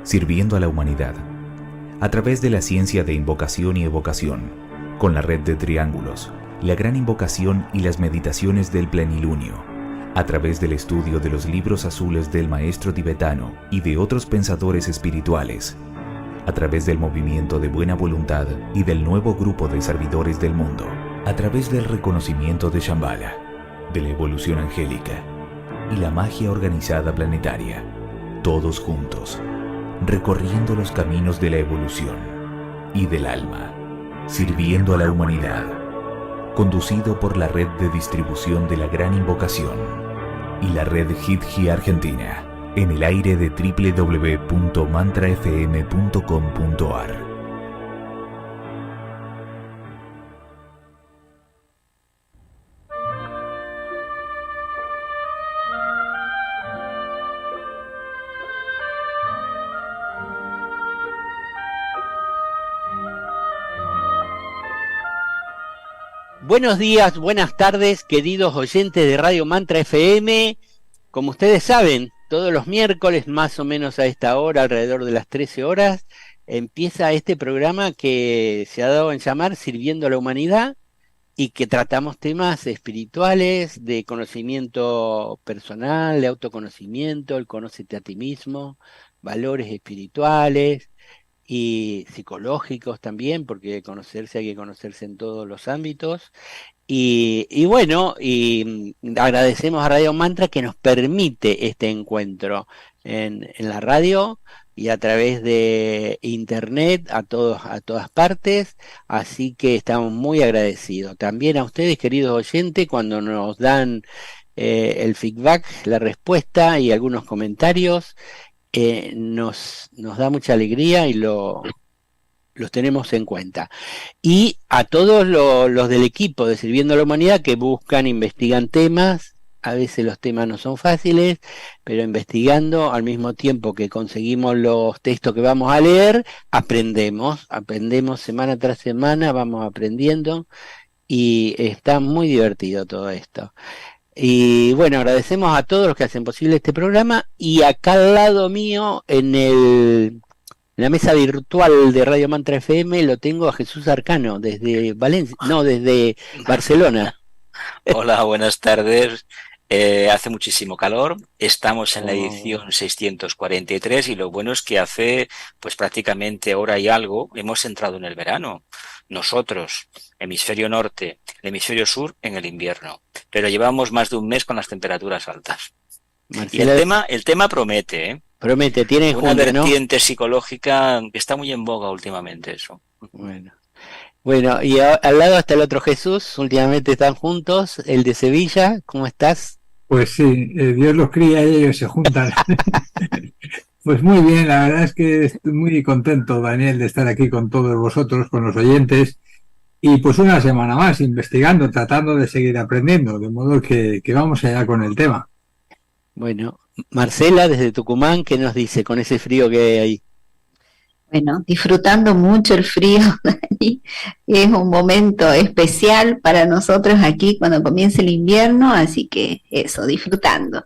sirviendo a la humanidad, a través de la ciencia de invocación y evocación, con la red de triángulos, la gran invocación y las meditaciones del plenilunio, a través del estudio de los libros azules del maestro tibetano y de otros pensadores espirituales, a través del movimiento de buena voluntad y del nuevo grupo de servidores del mundo, a través del reconocimiento de Shambhala, de la evolución angélica y la magia organizada planetaria, todos juntos, recorriendo los caminos de la evolución y del alma, sirviendo a la humanidad, conducido por la red de distribución de la Gran Invocación y la red Hidji Argentina, en el aire de www.mantrafm.com.ar. Buenos días, buenas tardes, queridos oyentes de Radio Mantra FM. Como ustedes saben, todos los miércoles, más o menos a esta hora, alrededor de las 13 horas, empieza este programa que se ha dado en llamar Sirviendo a la Humanidad y que tratamos temas espirituales, de conocimiento personal, de autoconocimiento, el conócete a ti mismo, valores espirituales y psicológicos también, porque conocerse hay que conocerse en todos los ámbitos. Y bueno, agradecemos a Radio Mantra que nos permite este encuentro en la radio y a través de internet a todas partes, así que estamos muy agradecidos. También a ustedes, queridos oyentes, cuando nos dan el feedback, la respuesta y algunos comentarios, nos da mucha alegría y los tenemos en cuenta. Y a todos los del equipo de Sirviendo a la Humanidad que buscan, investigan temas, a veces los temas no son fáciles, pero investigando al mismo tiempo que conseguimos los textos que vamos a leer, aprendemos semana tras semana, vamos aprendiendo y está muy divertido todo esto. Y bueno, agradecemos a todos los que hacen posible este programa y acá al lado mío en la mesa virtual de Radio Mantra FM lo tengo a Jesús Arcano desde desde Barcelona. Hola, buenas tardes. Hace muchísimo calor, estamos en la edición 643 y lo bueno es que hace pues prácticamente hora y algo hemos entrado en el verano. Nosotros, hemisferio norte, el hemisferio sur en el invierno, pero llevamos más de un mes con las temperaturas altas. Marcela, y el tema promete, ¿eh? Promete, tiene una junta, vertiente psicológica que está muy en boga últimamente eso. Bueno, y al lado está el otro Jesús, últimamente están juntos, el de Sevilla, ¿cómo estás? Pues sí, Dios los cría y ellos se juntan. Pues muy bien, la verdad es que estoy muy contento, Daniel, de estar aquí con todos vosotros, con los oyentes, y pues una semana más investigando, tratando de seguir aprendiendo, de modo que vamos allá con el tema. Bueno, Marcela, desde Tucumán, ¿qué nos dice con ese frío que hay ahí? Bueno, disfrutando mucho el frío, Dani. Es un momento especial para nosotros aquí cuando comienza el invierno, así que eso, disfrutando.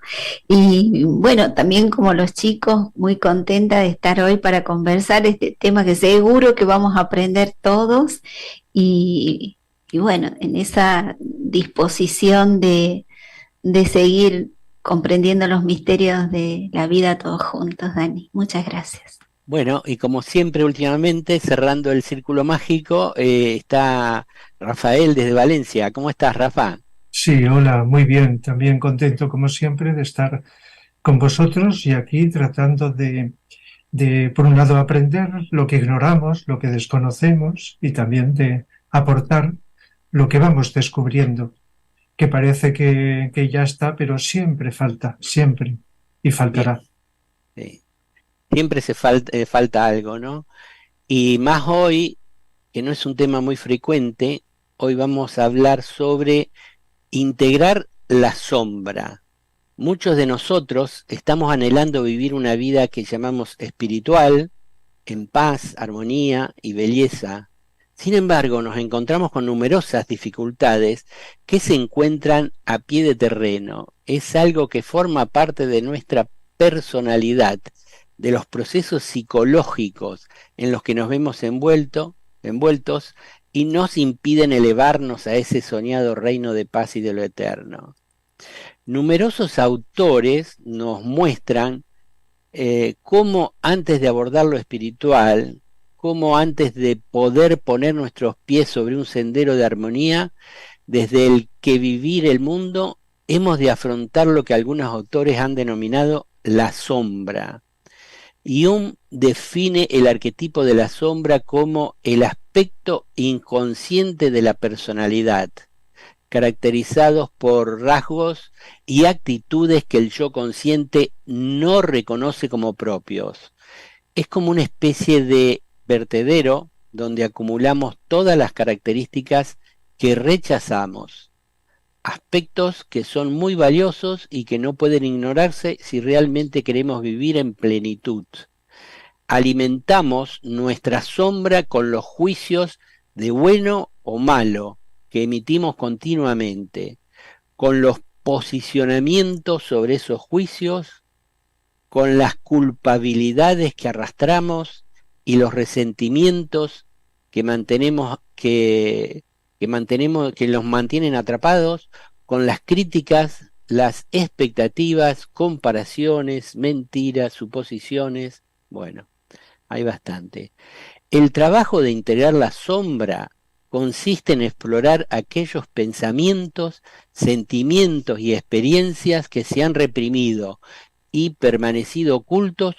Y bueno, también como los chicos, muy contenta de estar hoy para conversar este tema que seguro que vamos a aprender todos y bueno, en esa disposición de seguir comprendiendo los misterios de la vida todos juntos, Dani. Muchas gracias. Bueno, y como siempre últimamente, cerrando el círculo mágico, está Rafael desde Valencia. ¿Cómo estás, Rafa? Sí, hola, muy bien. También contento, como siempre, de estar con vosotros y aquí tratando de por un lado, aprender lo que ignoramos, lo que desconocemos y también de aportar lo que vamos descubriendo, que parece que ya está, pero siempre falta, siempre, y faltará. Sí. Siempre falta algo, ¿no? Y más hoy, que no es un tema muy frecuente, hoy vamos a hablar sobre integrar la sombra. Muchos de nosotros estamos anhelando vivir una vida que llamamos espiritual, en paz, armonía y belleza. Sin embargo, nos encontramos con numerosas dificultades que se encuentran a pie de terreno. Es algo que forma parte de nuestra personalidad. de los procesos psicológicos en los que nos vemos envueltos y nos impiden elevarnos a ese soñado reino de paz y de lo eterno. Numerosos autores nos muestran cómo antes de abordar lo espiritual, cómo antes de poder poner nuestros pies sobre un sendero de armonía, desde el que vivir el mundo, hemos de afrontar lo que algunos autores han denominado la sombra. Jung define el arquetipo de la sombra como el aspecto inconsciente de la personalidad, caracterizados por rasgos y actitudes que el yo consciente no reconoce como propios. Es como una especie de vertedero donde acumulamos todas las características que rechazamos, aspectos que son muy valiosos y que no pueden ignorarse si realmente queremos vivir en plenitud. Alimentamos nuestra sombra con los juicios de bueno o malo que emitimos continuamente, con los posicionamientos sobre esos juicios, con las culpabilidades que arrastramos y los resentimientos que los mantienen atrapados, con las críticas, las expectativas, comparaciones, mentiras, suposiciones. Bueno, hay bastante. El trabajo de integrar la sombra consiste en explorar aquellos pensamientos, sentimientos y experiencias que se han reprimido y permanecido ocultos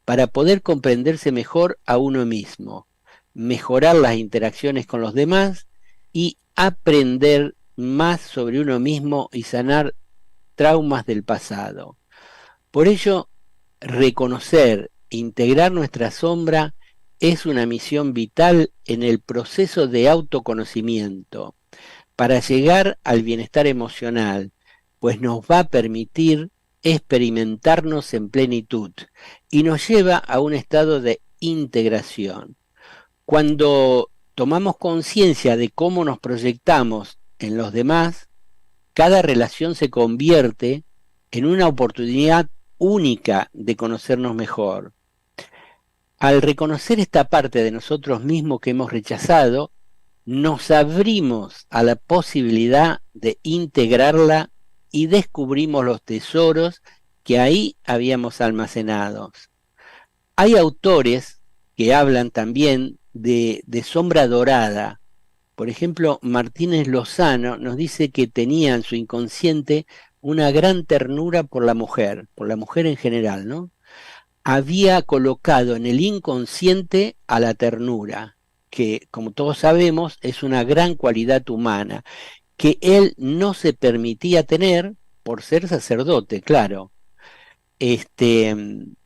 para poder comprenderse mejor a uno mismo, mejorar las interacciones con los demás y aprender más sobre uno mismo y sanar traumas del pasado. Por ello, reconocer, integrar nuestra sombra es una misión vital en el proceso de autoconocimiento para llegar al bienestar emocional, pues nos va a permitir experimentarnos en plenitud y nos lleva a un estado de integración. Cuando tomamos conciencia de cómo nos proyectamos en los demás, cada relación se convierte en una oportunidad única de conocernos mejor. Al reconocer esta parte de nosotros mismos que hemos rechazado, nos abrimos a la posibilidad de integrarla y descubrimos los tesoros que ahí habíamos almacenados. Hay autores que hablan también de sombra dorada. Por ejemplo, Martínez Lozano nos dice que tenía en su inconsciente una gran ternura por la mujer en general, ¿no? Había colocado en el inconsciente a la ternura, que como todos sabemos es una gran cualidad humana, que él no se permitía tener por ser sacerdote, claro. En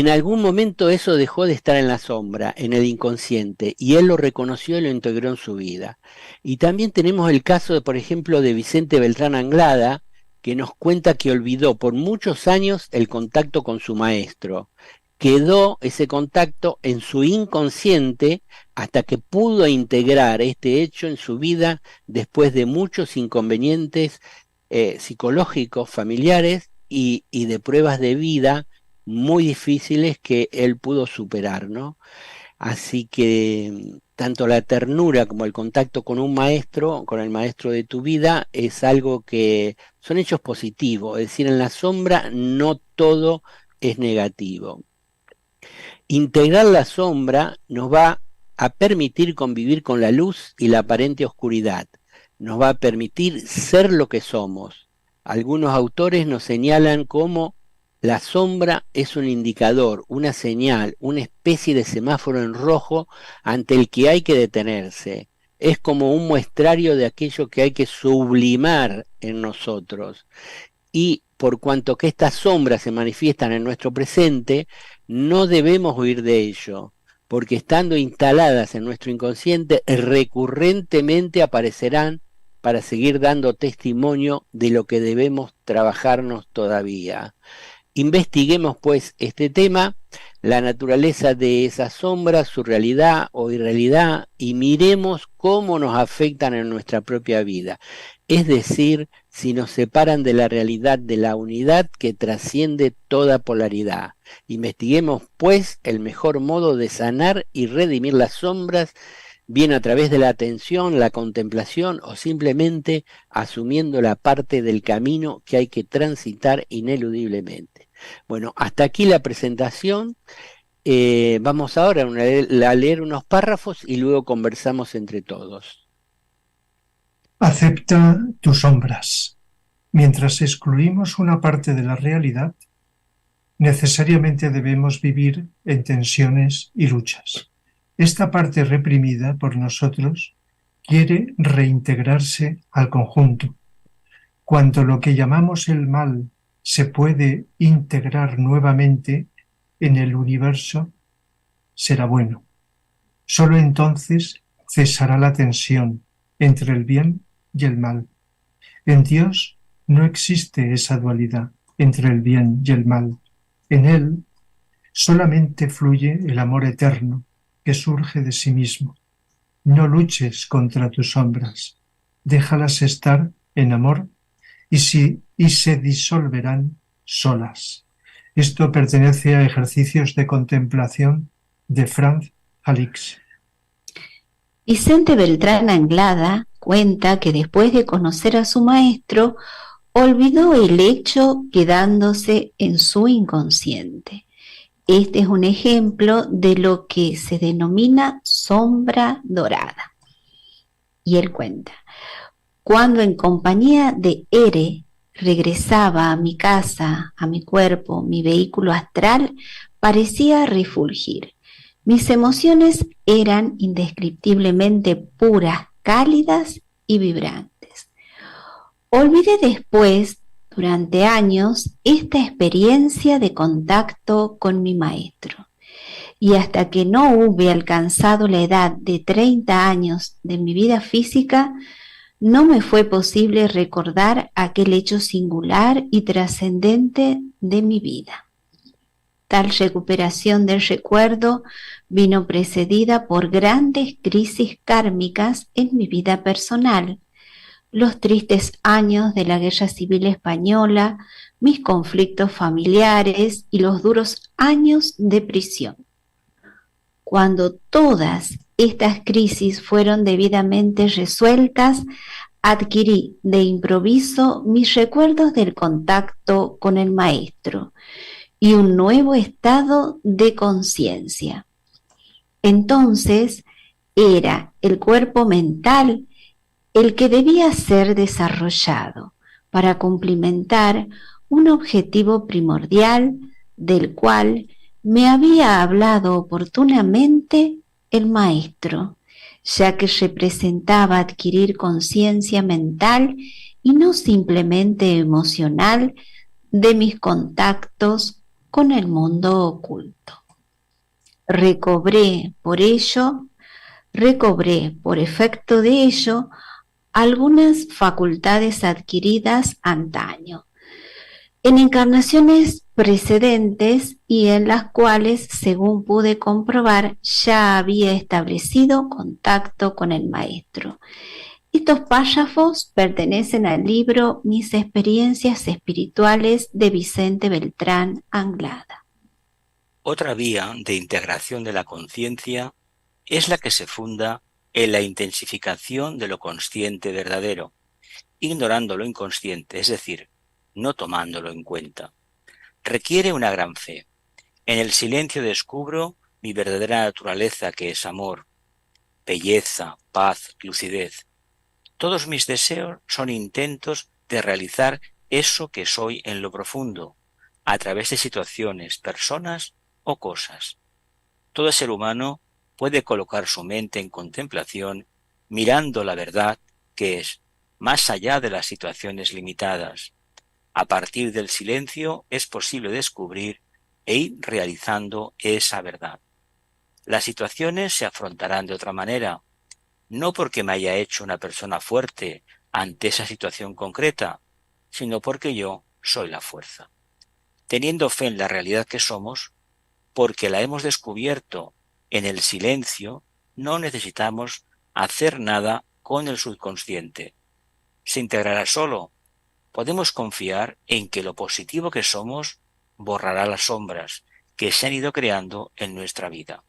algún momento eso dejó de estar en la sombra, en el inconsciente, y él lo reconoció y lo integró en su vida. Y también tenemos el caso, por ejemplo, de Vicente Beltrán Anglada, que nos cuenta que olvidó por muchos años el contacto con su maestro. Quedó ese contacto en su inconsciente hasta que pudo integrar este hecho en su vida después de muchos inconvenientes psicológicos, familiares y de pruebas de vida muy difíciles que él pudo superar, ¿no? Así que tanto la ternura como el contacto con un maestro, con el maestro de tu vida, es algo que son hechos positivos, es decir, en la sombra no todo es negativo. Integrar la sombra nos va a permitir convivir con la luz y la aparente oscuridad, nos va a permitir ser lo que somos. Algunos autores nos señalan cómo la sombra es un indicador, una señal, una especie de semáforo en rojo ante el que hay que detenerse. Es como un muestrario de aquello que hay que sublimar en nosotros. Y por cuanto que estas sombras se manifiestan en nuestro presente, no debemos huir de ello, porque estando instaladas en nuestro inconsciente, recurrentemente aparecerán para seguir dando testimonio de lo que debemos trabajarnos todavía. Investiguemos pues este tema, la naturaleza de esas sombras, su realidad o irrealidad, y miremos cómo nos afectan en nuestra propia vida. es decir, si nos separan de la realidad de la unidad que trasciende toda polaridad. Investiguemos, pues, el mejor modo de sanar y redimir las sombras, bien a través de la atención, la contemplación o simplemente asumiendo la parte del camino que hay que transitar ineludiblemente. Bueno, hasta aquí la presentación. Vamos ahora a leer unos párrafos y luego conversamos entre todos. Acepta tus sombras. Mientras excluimos una parte de la realidad, necesariamente debemos vivir en tensiones y luchas. Esta parte reprimida por nosotros quiere reintegrarse al conjunto. Cuando lo que llamamos el mal se puede integrar nuevamente en el universo, será bueno. Solo entonces cesará la tensión entre el bien y el mal. En Dios no existe esa dualidad entre el bien y el mal. En Él solamente fluye el amor eterno que surge de sí mismo. No luches contra tus sombras, déjalas estar en amor y se disolverán solas. Esto pertenece a Ejercicios de Contemplación de Franz Halix. Vicente Beltrán Anglada cuenta que después de conocer a su maestro, olvidó el hecho quedándose en su inconsciente. Este es un ejemplo de lo que se denomina sombra dorada. Y él cuenta, cuando en compañía de Ere regresaba a mi casa, a mi cuerpo, mi vehículo astral parecía refulgir. Mis emociones eran indescriptiblemente puras, cálidas y vibrantes. Olvidé después, durante años, esta experiencia de contacto con mi maestro. Y hasta que no hube alcanzado la edad de 30 años de mi vida física, no me fue posible recordar aquel hecho singular y trascendente de mi vida. Tal recuperación del recuerdo vino precedida por grandes crisis kármicas en mi vida personal, los tristes años de la Guerra Civil Española, mis conflictos familiares y los duros años de prisión. Cuando todas estas crisis fueron debidamente resueltas, adquirí de improviso mis recuerdos del contacto con el maestro y un nuevo estado de conciencia. Entonces era el cuerpo mental el que debía ser desarrollado para cumplimentar un objetivo primordial del cual me había hablado oportunamente el maestro, ya que representaba adquirir conciencia mental y no simplemente emocional de mis contactos con el mundo oculto. Recobré por efecto de ello, algunas facultades adquiridas antaño, en encarnaciones precedentes y en las cuales, según pude comprobar, ya había establecido contacto con el maestro. Estos párrafos pertenecen al libro Mis experiencias espirituales de Vicente Beltrán Anglada. Otra vía de integración de la conciencia es la que se funda en la intensificación de lo consciente verdadero, ignorando lo inconsciente, es decir, no tomándolo en cuenta. Requiere una gran fe. En el silencio descubro mi verdadera naturaleza, que es amor, belleza, paz, lucidez. Todos mis deseos son intentos de realizar eso que soy en lo profundo, a través de situaciones, personas o cosas. Todo ser humano puede colocar su mente en contemplación, mirando la verdad que es más allá de las situaciones limitadas. A partir del silencio es posible descubrir e ir realizando esa verdad. Las situaciones se afrontarán de otra manera, no porque me haya hecho una persona fuerte ante esa situación concreta, sino porque yo soy la fuerza. Teniendo fe en la realidad que somos, porque la hemos descubierto en el silencio, no necesitamos hacer nada con el subconsciente. se integrará solo. Podemos confiar en que lo positivo que somos borrará las sombras que se han ido creando en nuestra vida.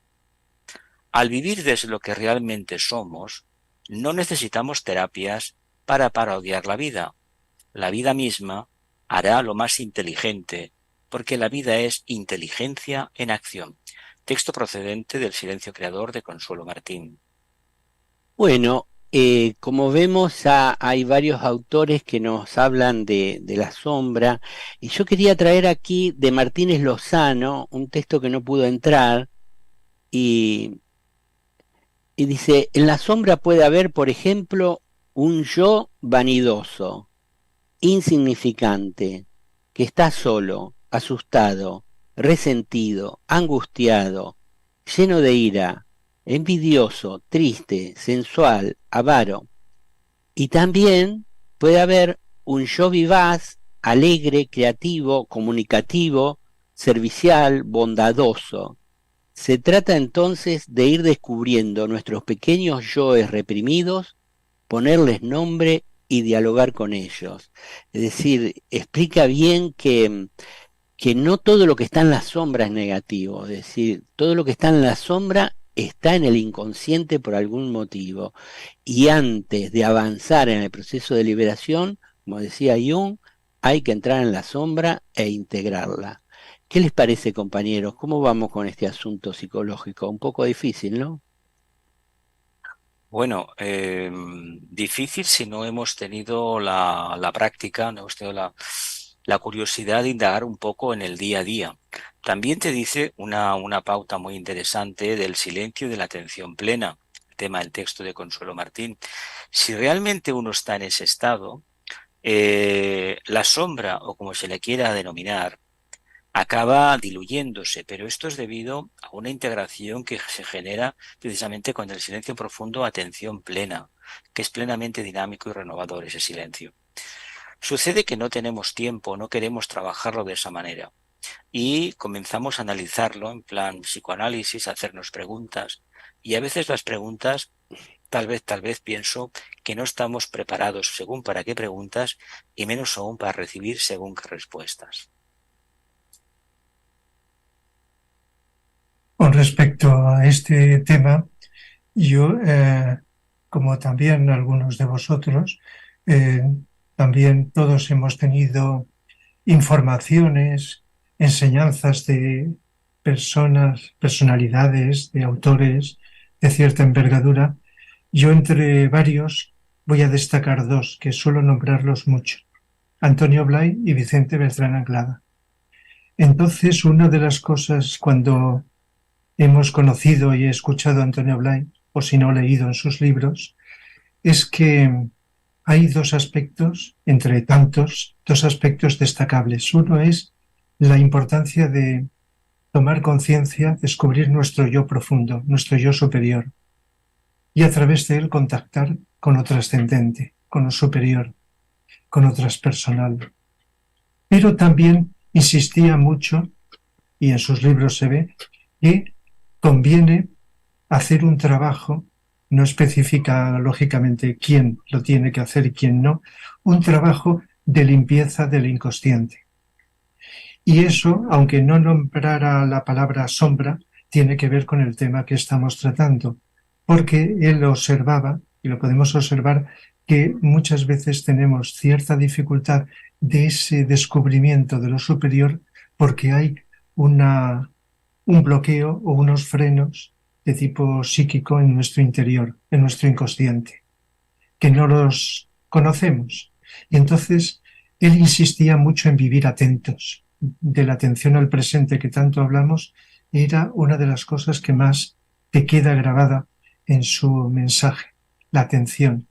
Al vivir desde lo que realmente somos, no necesitamos terapias para parodiar la vida. La vida misma hará lo más inteligente, porque la vida es inteligencia en acción. Texto procedente del Silencio Creador de Consuelo Martín. Bueno, como vemos, hay varios autores que nos hablan de la sombra, y yo quería traer aquí de Martínez Lozano un texto que no pudo entrar, y dice: en la sombra puede haber, por ejemplo, un yo vanidoso, insignificante, que está solo, asustado, resentido, angustiado, lleno de ira, envidioso, triste, sensual, avaro. Y también puede haber un yo vivaz, alegre, creativo, comunicativo, servicial, bondadoso. Se trata entonces de ir descubriendo nuestros pequeños yoes reprimidos, ponerles nombre y dialogar con ellos. Es decir, explica bien que no todo lo que está en la sombra es negativo, es decir, todo lo que está en la sombra está en el inconsciente por algún motivo. Y antes de avanzar en el proceso de liberación, como decía Jung, hay que entrar en la sombra e integrarla. ¿Qué les parece, compañeros? ¿Cómo vamos con este asunto psicológico? Un poco difícil, ¿no? Bueno, difícil si no hemos tenido la práctica, no hemos tenido la curiosidad de indagar un poco en el día a día. También te dice una pauta muy interesante del silencio y de la atención plena, el tema del texto de Consuelo Martín. Si realmente uno está en ese estado, la sombra, o como se le quiera denominar, acaba diluyéndose, pero esto es debido a una integración que se genera precisamente con el silencio profundo, atención plena, que es plenamente dinámico y renovador ese silencio. Sucede que no tenemos tiempo, no queremos trabajarlo de esa manera y comenzamos a analizarlo en plan psicoanálisis, a hacernos preguntas, y a veces las preguntas, tal vez pienso que no estamos preparados según para qué preguntas y menos aún para recibir según qué respuestas. Con respecto a este tema, yo, como también algunos de vosotros, también todos hemos tenido informaciones, enseñanzas de personalidades, de autores de cierta envergadura. Yo entre varios voy a destacar dos, que suelo nombrarlos mucho: Antonio Blay y Vicente Beltrán Anglada. Entonces, una de las cosas cuando hemos conocido y escuchado a Antonio Blay, o si no leído en sus libros, es que hay dos aspectos, entre tantos, dos aspectos destacables. Uno es la importancia de tomar conciencia, descubrir nuestro yo profundo, nuestro yo superior, y a través de él contactar con lo trascendente, con lo superior, con lo transpersonal. Pero también insistía mucho, y en sus libros se ve, que conviene hacer un trabajo, no especifica lógicamente quién lo tiene que hacer y quién no, un trabajo de limpieza del inconsciente. Y eso, aunque no nombrara la palabra sombra, tiene que ver con el tema que estamos tratando, porque él observaba, y lo podemos observar, que muchas veces tenemos cierta dificultad de ese descubrimiento de lo superior porque hay un bloqueo o unos frenos de tipo psíquico en nuestro interior, en nuestro inconsciente, que no los conocemos. Y entonces él insistía mucho en vivir atentos. De la atención al presente que tanto hablamos, era una de las cosas que más te queda grabada en su mensaje, la atención.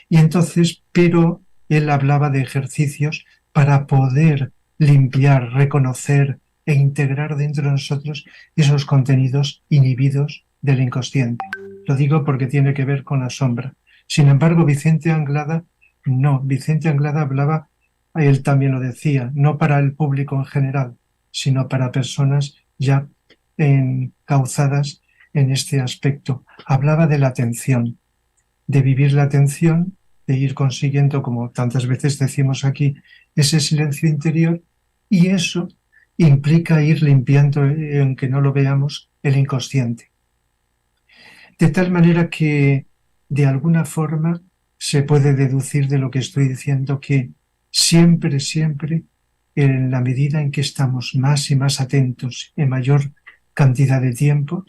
Y entonces, pero él hablaba de ejercicios para poder limpiar, reconocer e integrar dentro de nosotros esos contenidos inhibidos del inconsciente. Lo digo porque tiene que ver con la sombra. Sin embargo, Vicente Anglada no. Vicente Anglada hablaba, él también lo decía, no para el público en general, sino para personas ya encauzadas en este aspecto. Hablaba de la atención, de vivir la atención de ir consiguiendo, como tantas veces decimos aquí, ese silencio interior, y eso implica ir limpiando, aunque no lo veamos, el inconsciente. De tal manera que, de alguna forma, se puede deducir de lo que estoy diciendo que siempre, siempre, en la medida en que estamos más y más atentos en mayor cantidad de tiempo,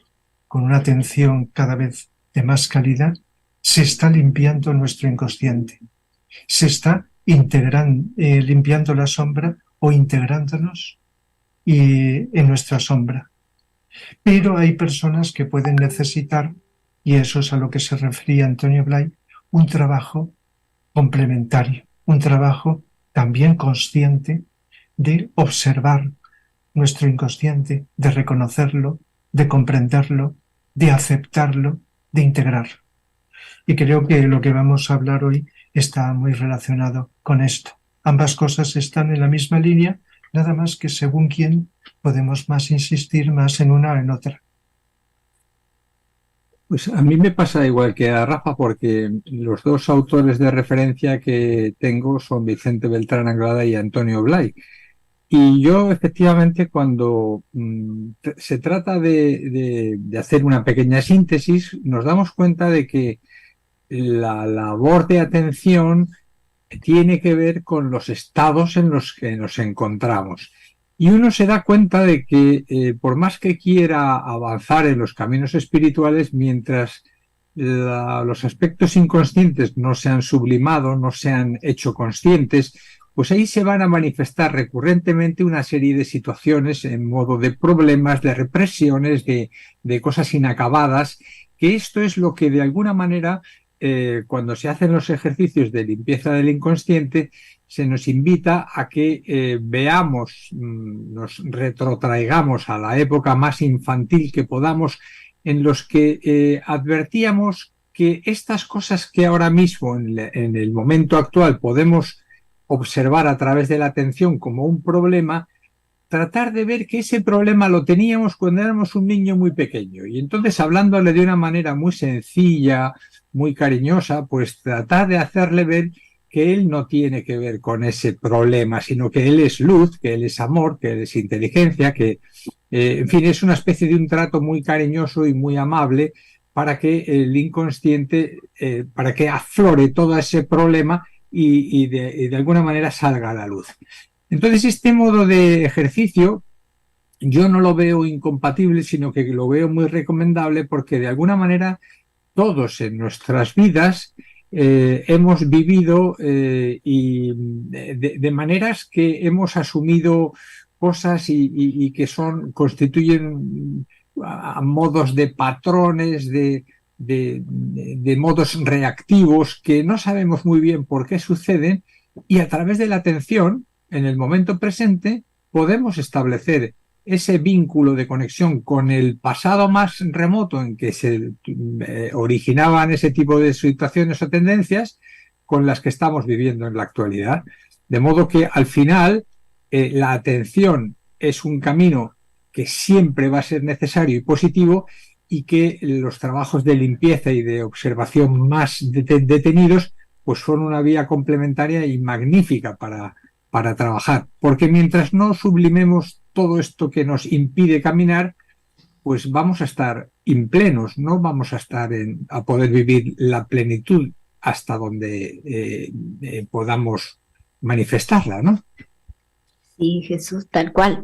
con una atención cada vez de más calidad, se está limpiando nuestro inconsciente. Se está limpiando la sombra o integrándonos en nuestra sombra. Pero hay personas que pueden necesitar, y eso es a lo que se refería Antonio Blay, un trabajo complementario, un trabajo también consciente de observar nuestro inconsciente, de reconocerlo, de comprenderlo, de aceptarlo, de integrarlo. Y creo que lo que vamos a hablar hoy está muy relacionado con esto. Ambas cosas están en la misma línea, nada más que según quién podemos más insistir más en una o en otra. Pues a mí me pasa igual que a Rafa, porque los dos autores de referencia que tengo son Vicente Beltrán Anglada y Antonio Blay. Y yo, efectivamente, cuando se trata de hacer una pequeña síntesis, nos damos cuenta de que la labor de atención tiene que ver con los estados en los que nos encontramos. Y uno se da cuenta de que por más que quiera avanzar en los caminos espirituales, mientras los aspectos inconscientes no se han sublimado, no se han hecho conscientes, pues ahí se van a manifestar recurrentemente una serie de situaciones en modo de problemas, de represiones, de cosas inacabadas, que esto es lo que de alguna manera, cuando se hacen los ejercicios de limpieza del inconsciente, se nos invita a que veamos, nos retrotraigamos a la época más infantil que podamos, en los que advertíamos que estas cosas que ahora mismo, en el momento actual, podemos observar a través de la atención como un problema, tratar de ver que ese problema lo teníamos cuando éramos un niño muy pequeño. Y entonces, hablándole de una manera muy sencilla, muy cariñosa, pues tratar de hacerle ver que él no tiene que ver con ese problema, sino que él es luz, que él es amor, que él es inteligencia, que, en fin, es una especie de un trato muy cariñoso y muy amable para que el inconsciente, para que aflore todo ese problema y de alguna manera salga a la luz. Entonces, este modo de ejercicio yo no lo veo incompatible, sino que lo veo muy recomendable, porque de alguna manera todos en nuestras vidas hemos vivido y de maneras que hemos asumido cosas y que constituyen modos de patrones, de modos reactivos que no sabemos muy bien por qué suceden, y a través de la atención en el momento presente podemos establecer ese vínculo de conexión con el pasado más remoto en que se originaban ese tipo de situaciones o tendencias con las que estamos viviendo en la actualidad. De modo que al final la atención es un camino que siempre va a ser necesario y positivo, y que los trabajos de limpieza y de observación más detenidos pues son una vía complementaria y magnífica para trabajar, porque mientras no sublimemos todo esto que nos impide caminar, pues vamos a estar implenos, no vamos a estar a poder vivir la plenitud hasta donde podamos manifestarla, ¿no? Sí, Jesús, tal cual.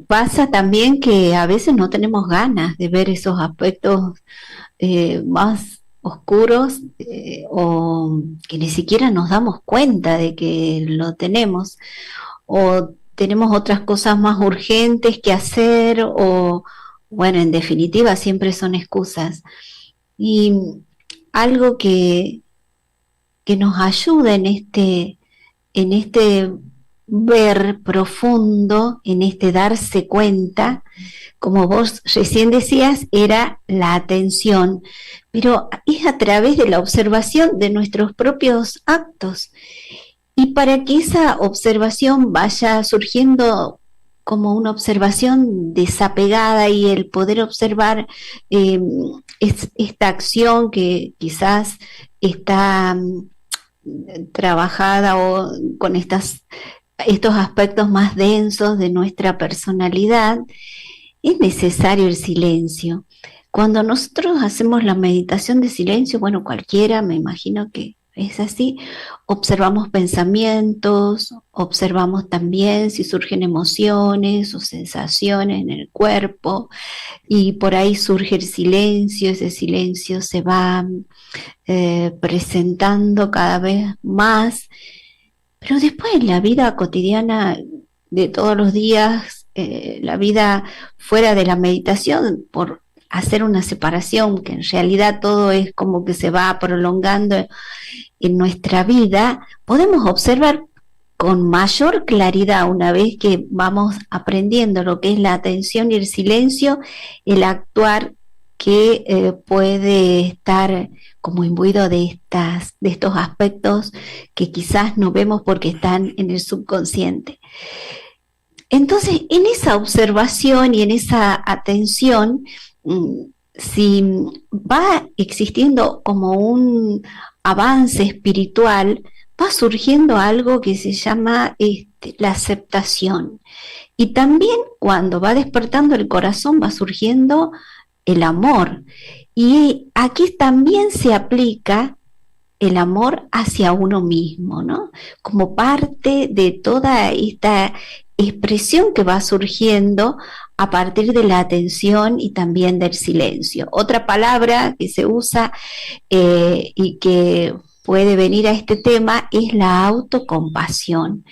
Pasa también que a veces no tenemos ganas de ver esos aspectos más oscuros o que ni siquiera nos damos cuenta de que lo tenemos, o tenemos otras cosas más urgentes que hacer, o bueno, en definitiva siempre son excusas. Y algo que nos ayuda en este ver profundo, en este darse cuenta, como vos recién decías, era la atención, pero es a través de la observación de nuestros propios actos. Y para que esa observación vaya surgiendo como una observación desapegada y el poder observar esta acción que quizás está trabajada o con estos aspectos más densos de nuestra personalidad, es necesario el silencio. Cuando nosotros hacemos la meditación de silencio, bueno, cualquiera, me imagino que es así, observamos pensamientos, observamos también si surgen emociones o sensaciones en el cuerpo, y por ahí surge el silencio, ese silencio se va presentando cada vez más, pero después en la vida cotidiana de todos los días, la vida fuera de la meditación, por hacer una separación, que en realidad todo es como que se va prolongando en nuestra vida, podemos observar con mayor claridad, una vez que vamos aprendiendo lo que es la atención y el silencio, el actuar que puede estar como imbuido de estos aspectos que quizás no vemos porque están en el subconsciente. Entonces, en esa observación y en esa atención, si va existiendo como un avance espiritual, va surgiendo algo que se llama la aceptación. Y también cuando va despertando el corazón va surgiendo el amor. Y aquí también se aplica el amor hacia uno mismo, ¿no? Como parte de toda esta expresión que va surgiendo a partir de la atención y también del silencio. Otra palabra que se usa y que puede venir a este tema es la autocompasión.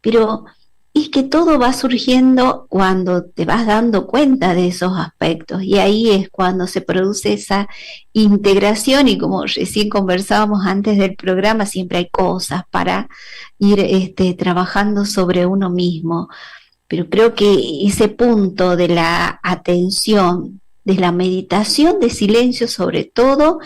Pero es que todo va surgiendo cuando te vas dando cuenta de esos aspectos, y ahí es cuando se produce esa integración, y como recién conversábamos antes del programa, siempre hay cosas para ir trabajando sobre uno mismo. Pero creo que ese punto de la atención, de la meditación de silencio sobre todo,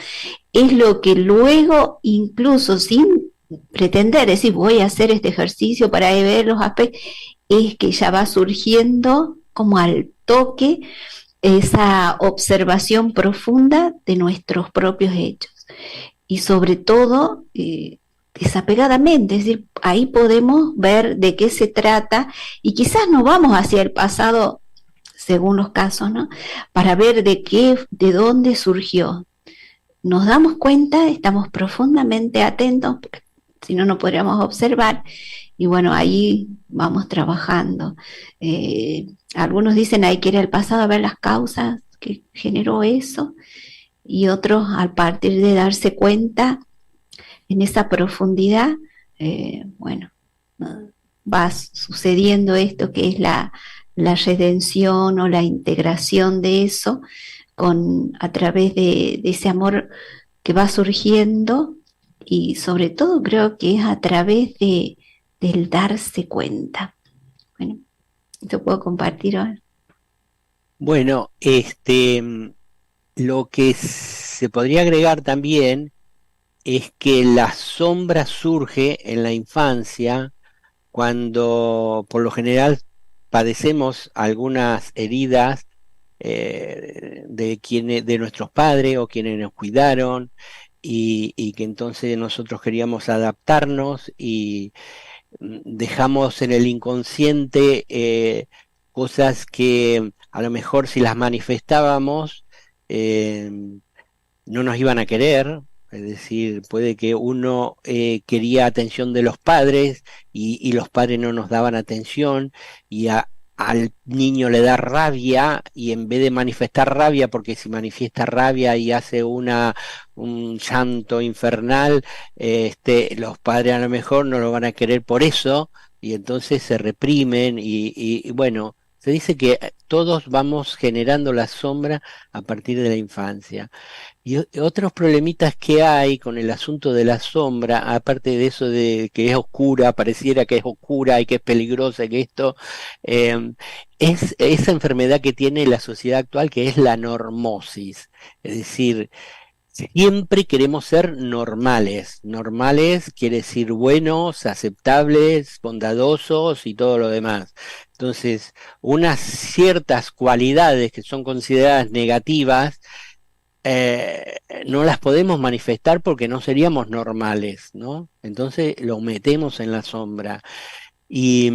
es lo que luego, incluso sin pretender decir voy a hacer este ejercicio para ver los aspectos, es que ya va surgiendo como al toque esa observación profunda de nuestros propios hechos. Y sobre todo, desapegadamente, es decir, ahí podemos ver de qué se trata, y quizás no vamos hacia el pasado, según los casos, ¿no? Para ver de dónde surgió. Nos damos cuenta, estamos profundamente atentos, si no, no podríamos observar, y bueno, ahí vamos trabajando. Algunos dicen hay que ir al pasado a ver las causas que generó eso, y otros, al partir de darse cuenta en esa profundidad, bueno, va sucediendo esto que es la redención o la integración de eso a través de ese amor que va surgiendo, y sobre todo creo que es a través del darse cuenta. Bueno, ¿esto puedo compartir ahora? Bueno, lo que se podría agregar también es que la sombra surge en la infancia, cuando por lo general padecemos algunas heridas de nuestros padres o quienes nos cuidaron, y que entonces nosotros queríamos adaptarnos y dejamos en el inconsciente cosas que a lo mejor si las manifestábamos no nos iban a querer. Es decir, puede que uno quería atención de los padres y los padres no nos daban atención, y al niño le da rabia, y en vez de manifestar rabia, porque si manifiesta rabia y hace un llanto infernal, los padres a lo mejor no lo van a querer por eso, y entonces se reprimen, y bueno, se dice que todos vamos generando la sombra a partir de la infancia. Y otros problemitas que hay con el asunto de la sombra, aparte de eso de que es oscura, pareciera que es oscura y que es peligrosa y que esto, es esa enfermedad que tiene la sociedad actual, que es la normosis. Es decir, siempre queremos ser normales. Normales quiere decir buenos, aceptables, bondadosos y todo lo demás. Entonces, unas ciertas cualidades que son consideradas negativas, no las podemos manifestar porque no seríamos normales, ¿no? Entonces lo metemos en la sombra. Y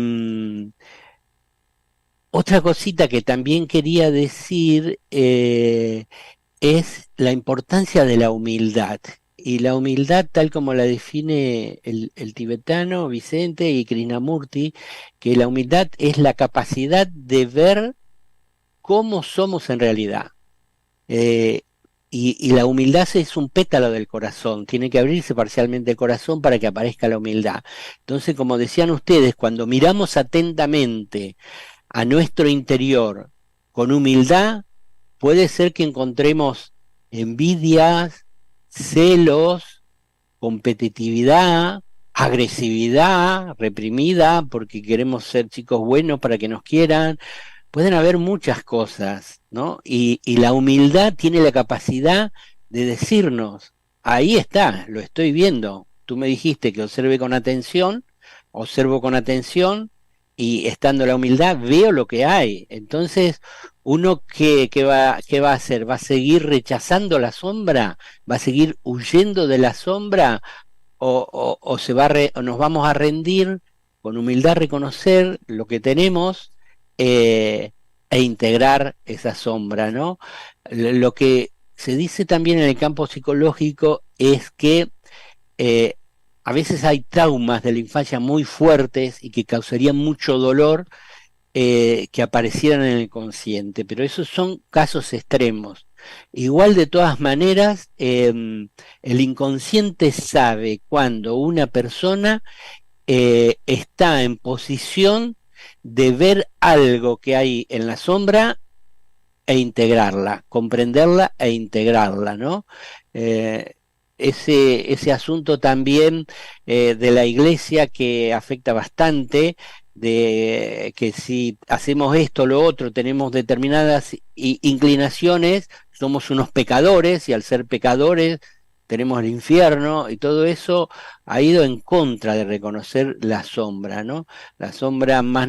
otra cosita que también quería decir es la importancia de la humildad. Y la humildad, tal como la define el tibetano Vicente y Krishnamurti, que la humildad es la capacidad de ver cómo somos en realidad. Y la humildad es un pétalo del corazón, tiene que abrirse parcialmente el corazón para que aparezca la humildad. Entonces, como decían ustedes, cuando miramos atentamente a nuestro interior con humildad, puede ser que encontremos envidias, celos, competitividad, agresividad reprimida porque queremos ser chicos buenos para que nos quieran. Pueden haber muchas cosas, ¿no? Y la humildad tiene la capacidad de decirnos, ahí está, lo estoy viendo. Tú me dijiste que observo con atención, y estando la humildad veo lo que hay. Entonces, uno ¿qué va a hacer? ¿Va a seguir rechazando la sombra? ¿Va a seguir huyendo de la sombra? ¿O nos vamos a rendir con humildad, reconocer lo que tenemos e integrar esa sombra, ¿no? Lo que se dice también en el campo psicológico es que a veces hay traumas de la infancia muy fuertes y que causarían mucho dolor que aparecieran en el consciente, pero esos son casos extremos. Igual, de todas maneras, el inconsciente sabe cuando una persona está en posición de ver algo que hay en la sombra e integrarla, comprenderla e integrarla, ¿no? Ese asunto también de la iglesia que afecta bastante, de que si hacemos esto o lo otro, tenemos determinadas inclinaciones, somos unos pecadores, y al ser pecadores tenemos el infierno, y todo eso ha ido en contra de reconocer la sombra, ¿no? La sombra más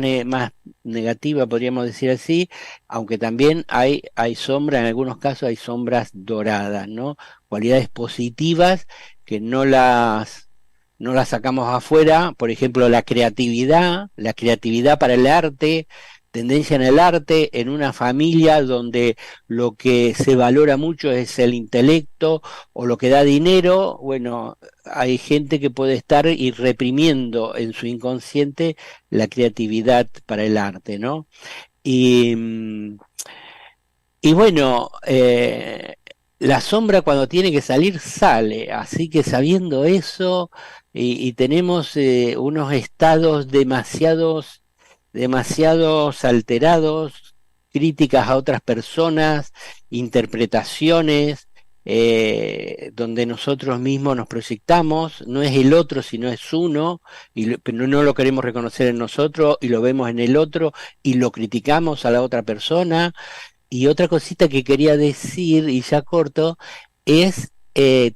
negativa, podríamos decir así, aunque también hay sombra, en algunos casos hay sombras doradas, ¿no? Cualidades positivas que no las sacamos afuera, por ejemplo, la creatividad para el arte, tendencia en el arte, en una familia donde lo que se valora mucho es el intelecto o lo que da dinero. Bueno, hay gente que puede estar reprimiendo en su inconsciente la creatividad para el arte, ¿no? Y bueno, la sombra cuando tiene que salir, sale. Así que sabiendo eso, y tenemos unos estados demasiados alterados, críticas a otras personas, interpretaciones, donde nosotros mismos nos proyectamos, no es el otro, sino es uno, pero no lo queremos reconocer en nosotros, y lo vemos en el otro, y lo criticamos a la otra persona. Y otra cosita que quería decir, y ya corto, es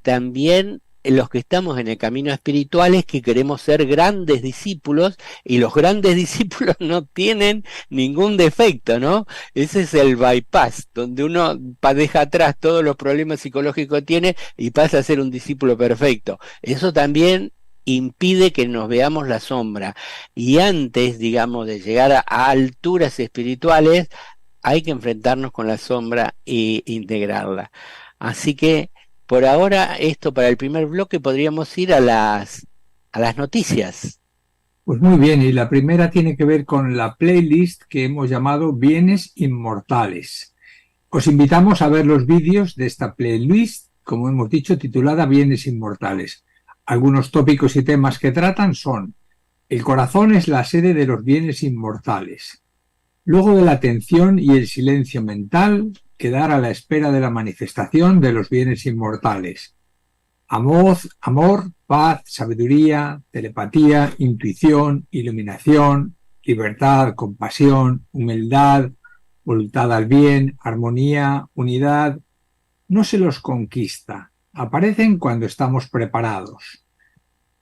también los que estamos en el camino espiritual, es que queremos ser grandes discípulos, y los grandes discípulos no tienen ningún defecto, ¿no? Ese es el bypass, donde uno deja atrás todos los problemas psicológicos que tiene y pasa a ser un discípulo perfecto. Eso también impide que nos veamos la sombra. Y antes, digamos, de llegar a alturas espirituales, hay que enfrentarnos con la sombra e integrarla. Así que por ahora, esto para el primer bloque, podríamos ir a las noticias. Pues muy bien, y la primera tiene que ver con la playlist que hemos llamado Bienes Inmortales. Os invitamos a ver los vídeos de esta playlist, como hemos dicho, titulada Bienes Inmortales. Algunos tópicos y temas que tratan son: el corazón es la sede de los bienes inmortales. Luego de la atención y el silencio mental, quedar a la espera de la manifestación de los bienes inmortales. Amor, paz, sabiduría, telepatía, intuición, iluminación, libertad, compasión, humildad, voluntad al bien, armonía, unidad. No se los conquista, aparecen cuando estamos preparados.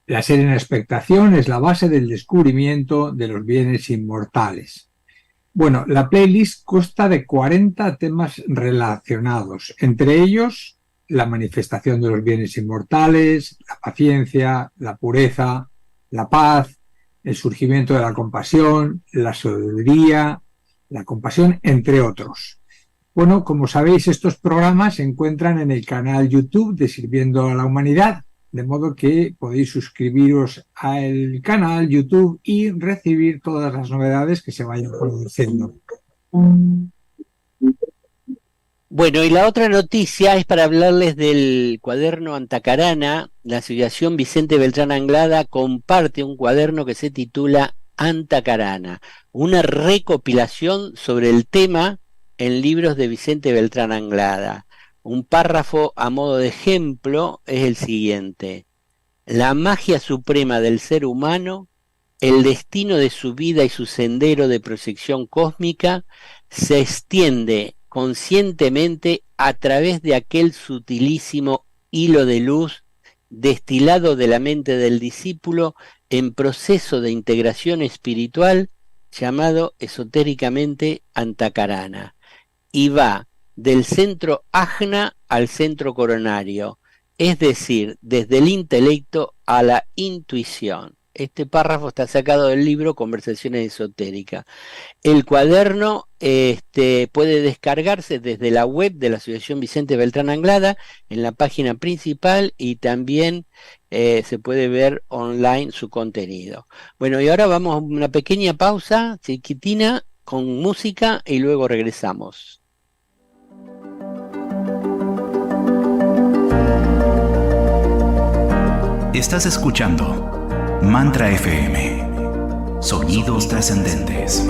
La serena expectación es la base del descubrimiento de los bienes inmortales. Bueno, la playlist consta de 40 temas relacionados, entre ellos la manifestación de los bienes inmortales, la paciencia, la pureza, la paz, el surgimiento de la compasión, la sabiduría, la compasión, entre otros. Bueno, como sabéis, estos programas se encuentran en el canal YouTube de Sirviendo a la Humanidad, de modo que podéis suscribiros al canal YouTube y recibir todas las novedades que se vayan produciendo. Bueno, y la otra noticia es para hablarles del cuaderno Antacarana. La Asociación Vicente Beltrán Anglada comparte un cuaderno que se titula Antacarana, una recopilación sobre el tema en libros de Vicente Beltrán Anglada. Un párrafo a modo de ejemplo es el siguiente: la magia suprema del ser humano, el destino de su vida y su sendero de proyección cósmica se extiende conscientemente a través de aquel sutilísimo hilo de luz destilado de la mente del discípulo en proceso de integración espiritual llamado esotéricamente Antacarana, y va del centro ajna al centro coronario, es decir, desde el intelecto a la intuición. Este párrafo está sacado del libro Conversaciones Esotéricas. El cuaderno puede descargarse desde la web de la Asociación Vicente Beltrán Anglada, en la página principal, y también se puede ver online su contenido. Bueno, y ahora vamos a una pequeña pausa chiquitina con música y luego regresamos. Estás escuchando Mantra FM. Sonidos trascendentes.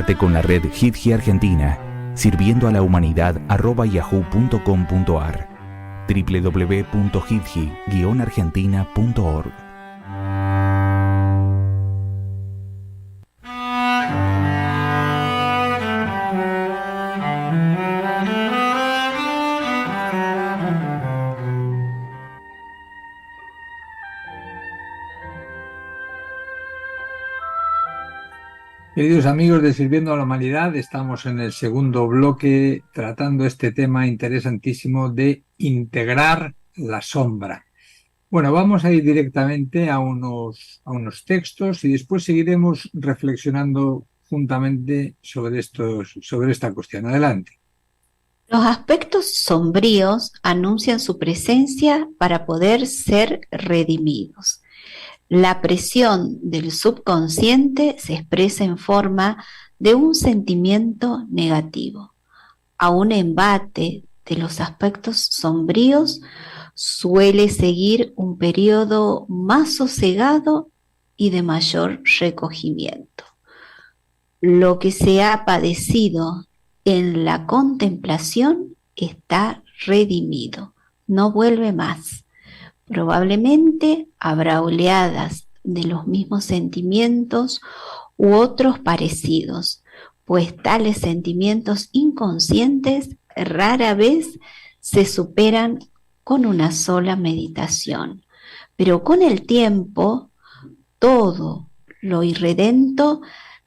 Comunícate con la red HitGi Argentina sirviendo a la humanidad @yahoo.com.ar, www.hitgi-argentina.org. Queridos amigos de Sirviendo a la Humanidad, estamos en el segundo bloque tratando este tema interesantísimo de integrar la sombra. Bueno, vamos a ir directamente a unos textos y después seguiremos reflexionando juntamente sobre esta cuestión. Adelante. Los aspectos sombríos anuncian su presencia para poder ser redimidos. La presión del subconsciente se expresa en forma de un sentimiento negativo. A un embate de los aspectos sombríos suele seguir un periodo más sosegado y de mayor recogimiento. Lo que se ha padecido en la contemplación está redimido, no vuelve más. Probablemente habrá oleadas de los mismos sentimientos u otros parecidos, pues tales sentimientos inconscientes rara vez se superan con una sola meditación. Pero con el tiempo, todo lo irredento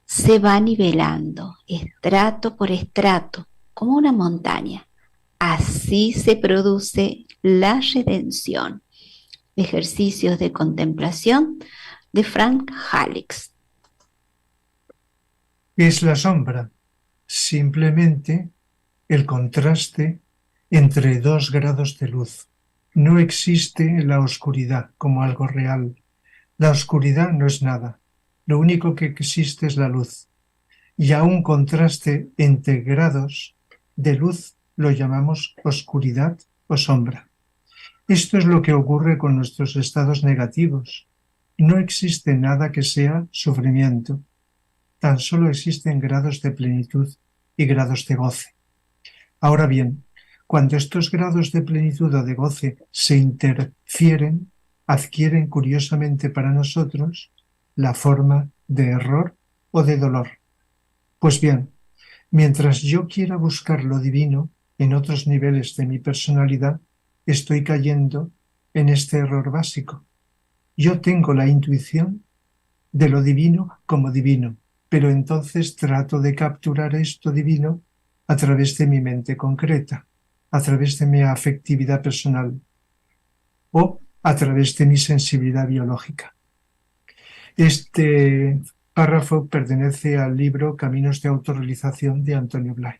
se va nivelando, estrato por estrato, como una montaña. Así se produce la redención. Ejercicios de contemplación de Frank Hallex. ¿Qué es la sombra? Simplemente el contraste entre dos grados de luz. No existe la oscuridad como algo real. La oscuridad no es nada. Lo único que existe es la luz. Y a un contraste entre grados de luz lo llamamos oscuridad o sombra. Esto es lo que ocurre con nuestros estados negativos. No existe nada que sea sufrimiento. Tan solo existen grados de plenitud y grados de goce. Ahora bien, cuando estos grados de plenitud o de goce se interfieren, adquieren curiosamente para nosotros la forma de error o de dolor. Pues bien, mientras yo quiera buscar lo divino en otros niveles de mi personalidad, estoy cayendo en este error básico. Yo tengo la intuición de lo divino como divino, pero entonces trato de capturar esto divino a través de mi mente concreta, a través de mi afectividad personal o a través de mi sensibilidad biológica. Este párrafo pertenece al libro Caminos de autorrealización de Antonio Blay.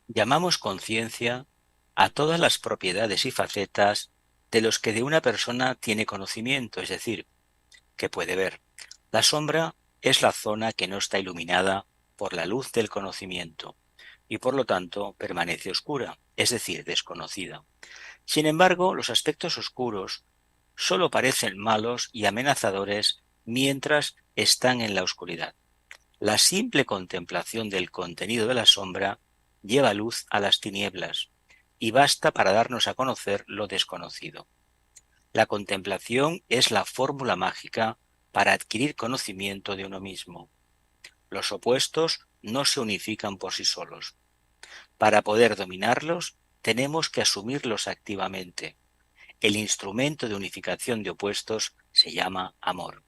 Llamamos conciencia a todas las propiedades y facetas de los que de una persona tiene conocimiento, es decir, que puede ver. La sombra es la zona que no está iluminada por la luz del conocimiento y por lo tanto permanece oscura, es decir, desconocida. Sin embargo, los aspectos oscuros solo parecen malos y amenazadores mientras están en la oscuridad. La simple contemplación del contenido de la sombra lleva luz a las tinieblas y basta para darnos a conocer lo desconocido. La contemplación es la fórmula mágica para adquirir conocimiento de uno mismo. Los opuestos no se unifican por sí solos. Para poder dominarlos, tenemos que asumirlos activamente. El instrumento de unificación de opuestos se llama amor.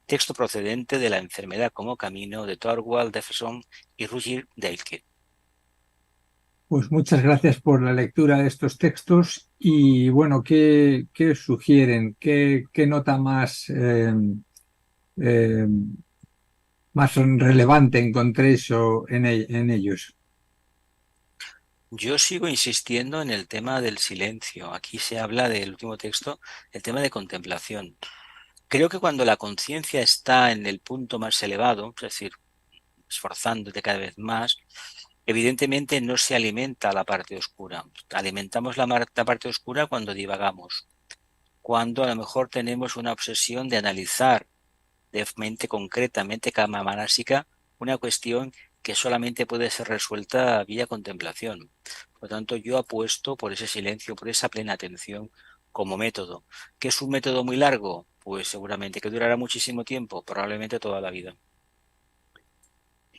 Texto procedente de La enfermedad como camino de Thorwald Jefferson y Roger Dalke. Pues muchas gracias por la lectura de estos textos y bueno, ¿qué sugieren? ¿Qué nota más relevante encontréis en ellos? Yo sigo insistiendo en el tema del silencio. Aquí se habla del último texto, el tema de contemplación. Creo que cuando la conciencia está en el punto más elevado, es decir, esforzándote cada vez más, evidentemente no se alimenta la parte oscura. Alimentamos la parte oscura cuando divagamos, cuando a lo mejor tenemos una obsesión de analizar de mente concreta, mente kama manásika, una cuestión que solamente puede ser resuelta vía contemplación. Por lo tanto, yo apuesto por ese silencio, por esa plena atención como método. ¿Que es un método muy largo? Pues seguramente. ¿Que durará muchísimo tiempo? Probablemente toda la vida.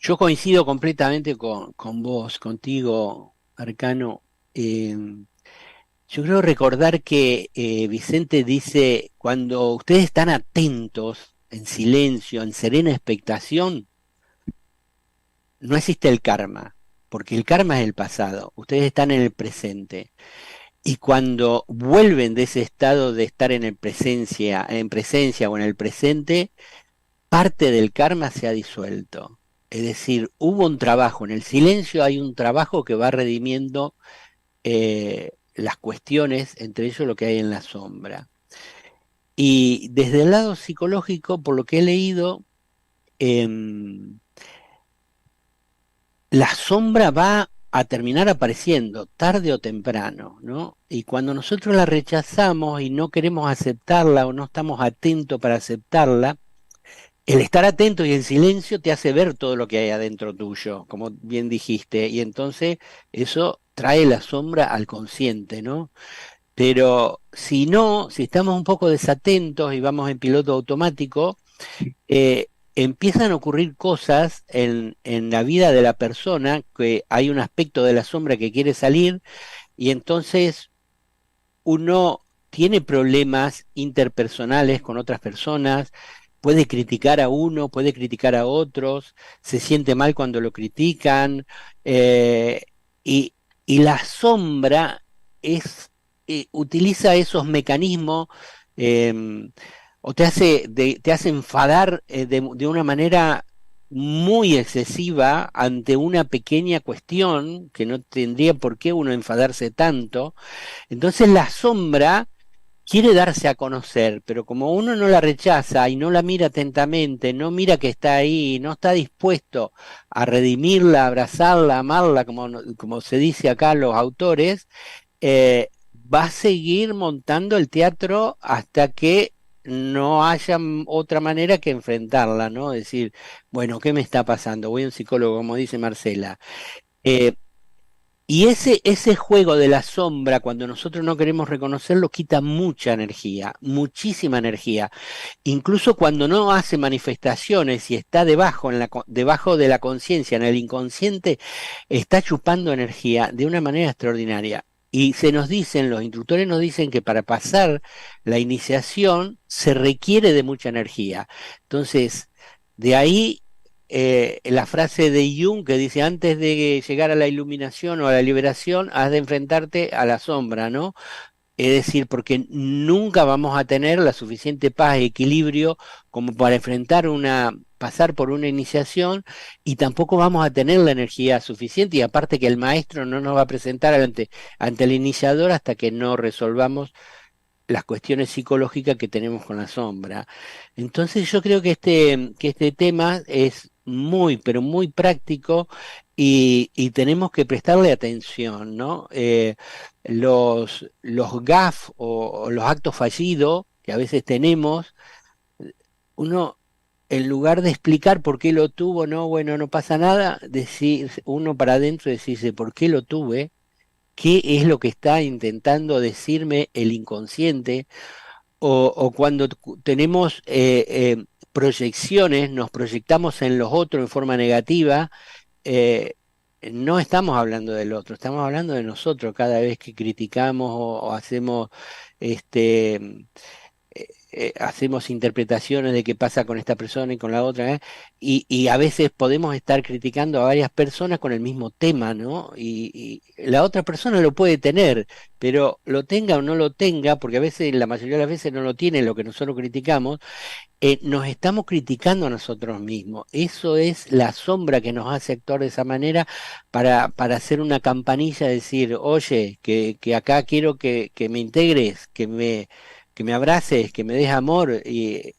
Yo coincido completamente con vos, contigo, Arcano. Yo creo recordar que Vicente dice, cuando ustedes están atentos, en silencio, en serena expectación, no existe el karma, porque el karma es el pasado, ustedes están en el presente. Y cuando vuelven de ese estado de estar en presencia o en el presente, parte del karma se ha disuelto. Es decir, hubo un trabajo, en el silencio hay un trabajo que va redimiendo las cuestiones, entre ellos lo que hay en la sombra. Y desde el lado psicológico, por lo que he leído, la sombra va a terminar apareciendo tarde o temprano, ¿no? Y cuando nosotros la rechazamos y no queremos aceptarla o no estamos atentos para aceptarla, el estar atento y en silencio te hace ver todo lo que hay adentro tuyo, como bien dijiste, y entonces eso trae la sombra al consciente, ¿no? Pero si no, si estamos un poco desatentos y vamos en piloto automático, empiezan a ocurrir cosas en la vida de la persona, que hay un aspecto de la sombra que quiere salir, y entonces uno tiene problemas interpersonales con otras personas, puede criticar a uno, puede criticar a otros, se siente mal cuando lo critican, y, y la sombra utiliza esos mecanismos, o te hace enfadar de una manera muy excesiva ante una pequeña cuestión que no tendría por qué uno enfadarse tanto. Entonces la sombra quiere darse a conocer, pero como uno no la rechaza y no la mira atentamente, no mira que está ahí, no está dispuesto a redimirla, abrazarla, amarla, como se dice acá los autores, va a seguir montando el teatro hasta que no haya otra manera que enfrentarla, ¿no? Decir, bueno, ¿qué me está pasando? Voy a un psicólogo, como dice Marcela. Eh, y ese juego de la sombra, cuando nosotros no queremos reconocerlo, quita mucha energía, muchísima energía. Incluso cuando no hace manifestaciones y está debajo de la conciencia, en el inconsciente, está chupando energía de una manera extraordinaria. Y los instructores nos dicen que para pasar la iniciación se requiere de mucha energía. Entonces, de ahí la frase de Jung que dice, antes de llegar a la iluminación o a la liberación, has de enfrentarte a la sombra, ¿no? Es decir, porque nunca vamos a tener la suficiente paz y equilibrio como para pasar por una iniciación, y tampoco vamos a tener la energía suficiente, y aparte que el maestro no nos va a presentar ante el iniciador hasta que no resolvamos las cuestiones psicológicas que tenemos con la sombra. Entonces yo creo que este tema es muy, pero muy práctico, y tenemos que prestarle atención, ¿no? Los gaf o los actos fallidos que a veces tenemos, uno, en lugar de explicar por qué lo tuvo, no, bueno, no pasa nada, decir uno para adentro, decirse, ¿por qué lo tuve? ¿Qué es lo que está intentando decirme el inconsciente? O cuando tenemos proyecciones, nos proyectamos en los otros en forma negativa, eh, no estamos hablando del otro, estamos hablando de nosotros cada vez que criticamos o hacemos hacemos interpretaciones de qué pasa con esta persona y con la otra, y a veces podemos estar criticando a varias personas con el mismo tema, ¿no? Y la otra persona lo puede tener, pero lo tenga o no lo tenga, porque a veces, la mayoría de las veces no lo tiene lo que nosotros criticamos, nos estamos criticando a nosotros mismos. Eso es la sombra que nos hace actuar de esa manera para hacer una campanilla, decir, oye, que acá quiero que me integres, que me abraces, que me des amor. Y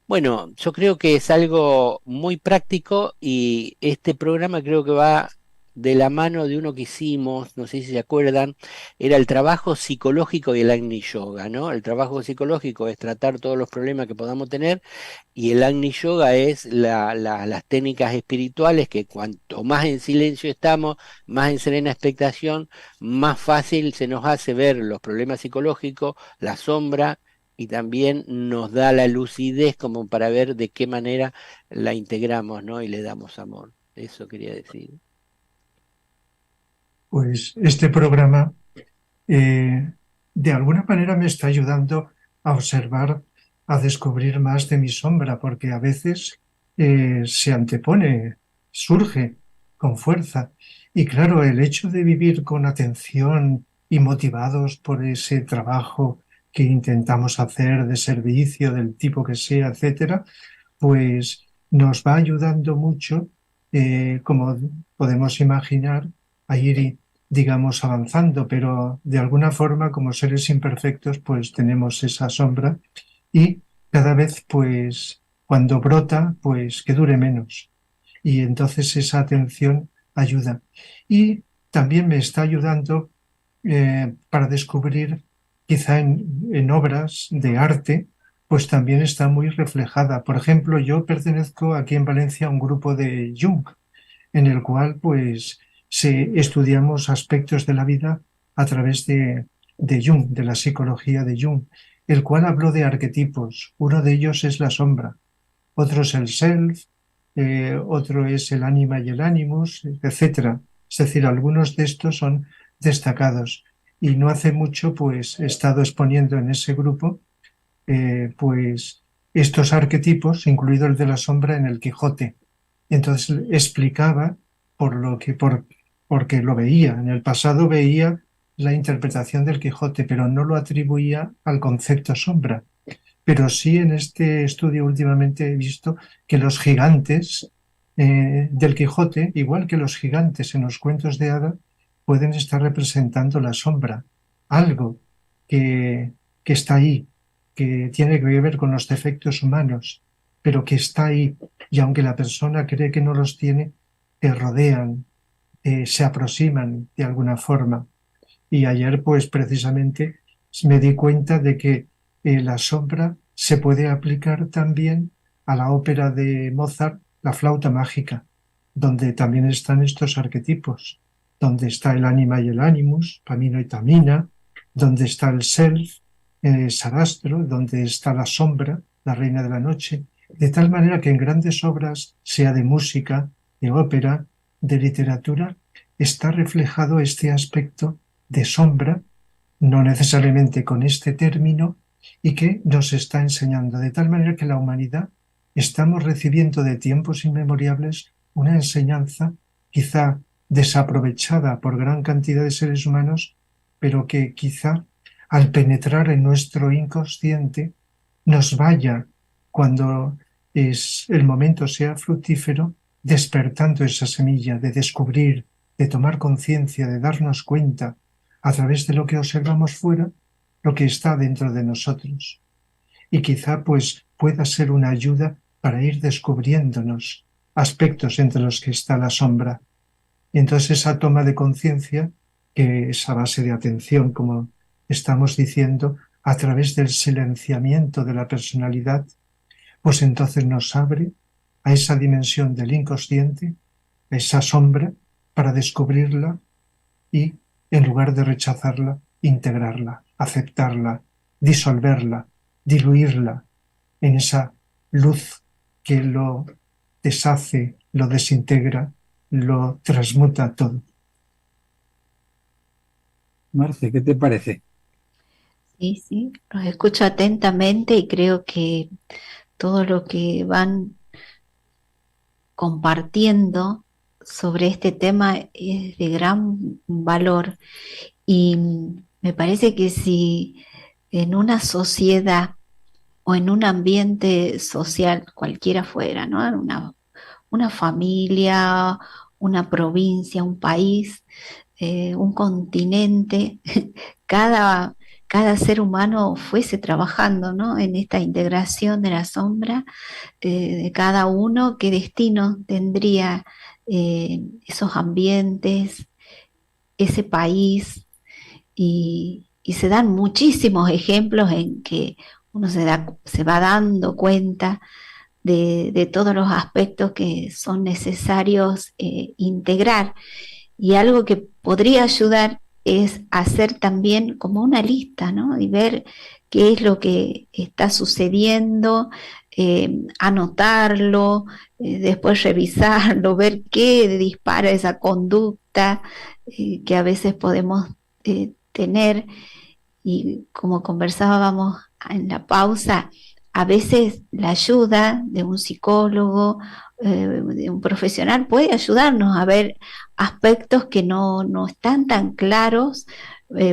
bueno, yo creo que es algo muy práctico, y este programa creo que va de la mano de uno que hicimos, no sé si se acuerdan, era el trabajo psicológico y el Agni Yoga, ¿no? El trabajo psicológico es tratar todos los problemas que podamos tener y el Agni Yoga es las técnicas espirituales que cuanto más en silencio estamos, más en serena expectación, más fácil se nos hace ver los problemas psicológicos, la sombra y también nos da la lucidez como para ver de qué manera la integramos, ¿no? Y le damos amor. Eso quería decir. Pues este programa de alguna manera me está ayudando a observar, a descubrir más de mi sombra, porque a veces se antepone, surge con fuerza. Y claro, el hecho de vivir con atención y motivados por ese trabajo que intentamos hacer de servicio, del tipo que sea, etcétera, pues nos va ayudando mucho, como podemos imaginar, a ir, digamos, avanzando, pero de alguna forma, como seres imperfectos, pues tenemos esa sombra y cada vez, pues, cuando brota, pues que dure menos. Y entonces esa atención ayuda. Y también me está ayudando para descubrir, quizá en obras de arte, pues también está muy reflejada. Por ejemplo, yo pertenezco aquí en Valencia a un grupo de Jung, en el cual pues estudiamos aspectos de la vida a través de Jung, de la psicología de Jung, el cual habló de arquetipos. Uno de ellos es la sombra, otro es el self, otro es el ánima y el animus, etcétera. Es decir, algunos de estos son destacados. Y no hace mucho pues he estado exponiendo en ese grupo pues estos arquetipos, incluido el de la sombra en el Quijote. Entonces explicaba porque lo veía. En el pasado veía la interpretación del Quijote, pero no lo atribuía al concepto sombra. Pero sí en este estudio últimamente he visto que los gigantes del Quijote, igual que los gigantes en los cuentos de hadas, pueden estar representando la sombra, algo que está ahí, que tiene que ver con los defectos humanos, pero que está ahí, y aunque la persona cree que no los tiene, te rodean, se aproximan de alguna forma. Y ayer, pues precisamente, me di cuenta de que la sombra se puede aplicar también a la ópera de Mozart, La flauta mágica, donde también están estos arquetipos, donde está el ánima y el animus, Pamino y Tamina, donde está el self, Sarastro, donde está la sombra, la reina de la noche, de tal manera que en grandes obras, sea de música, de ópera, de literatura, está reflejado este aspecto de sombra, no necesariamente con este término, y que nos está enseñando, de tal manera que la humanidad estamos recibiendo de tiempos inmemoriales una enseñanza quizá desaprovechada por gran cantidad de seres humanos, pero que quizá al penetrar en nuestro inconsciente nos vaya, cuando el momento sea fructífero, despertando esa semilla de descubrir, de tomar conciencia, de darnos cuenta a través de lo que observamos fuera, lo que está dentro de nosotros. Y quizá pues pueda ser una ayuda para ir descubriéndonos aspectos entre los que está la sombra. Y entonces esa toma de conciencia, que es a base de atención, como estamos diciendo, a través del silenciamiento de la personalidad, pues entonces nos abre a esa dimensión del inconsciente, a esa sombra, para descubrirla y, en lugar de rechazarla, integrarla, aceptarla, disolverla, diluirla en esa luz que lo deshace, lo desintegra, lo transmuta todo. Marce, ¿qué te parece? Sí, sí, los escucho atentamente y creo que todo lo que van compartiendo sobre este tema es de gran valor y me parece que si en una sociedad o en un ambiente social, cualquiera fuera, ¿no? Una familia, una provincia, un país, un continente, cada, cada ser humano fuese trabajando, ¿no? En esta integración de la sombra de cada uno, qué destino tendría esos ambientes, ese país, y se dan muchísimos ejemplos en que uno se va dando cuenta de todos los aspectos que son necesarios integrar. Y algo que podría ayudar es hacer también como una lista, ¿no? Y ver qué es lo que está sucediendo, anotarlo, después revisarlo, ver qué dispara esa conducta que a veces podemos tener. Y como conversábamos en la pausa, a veces la ayuda de un psicólogo, de un profesional, puede ayudarnos a ver aspectos que no están tan claros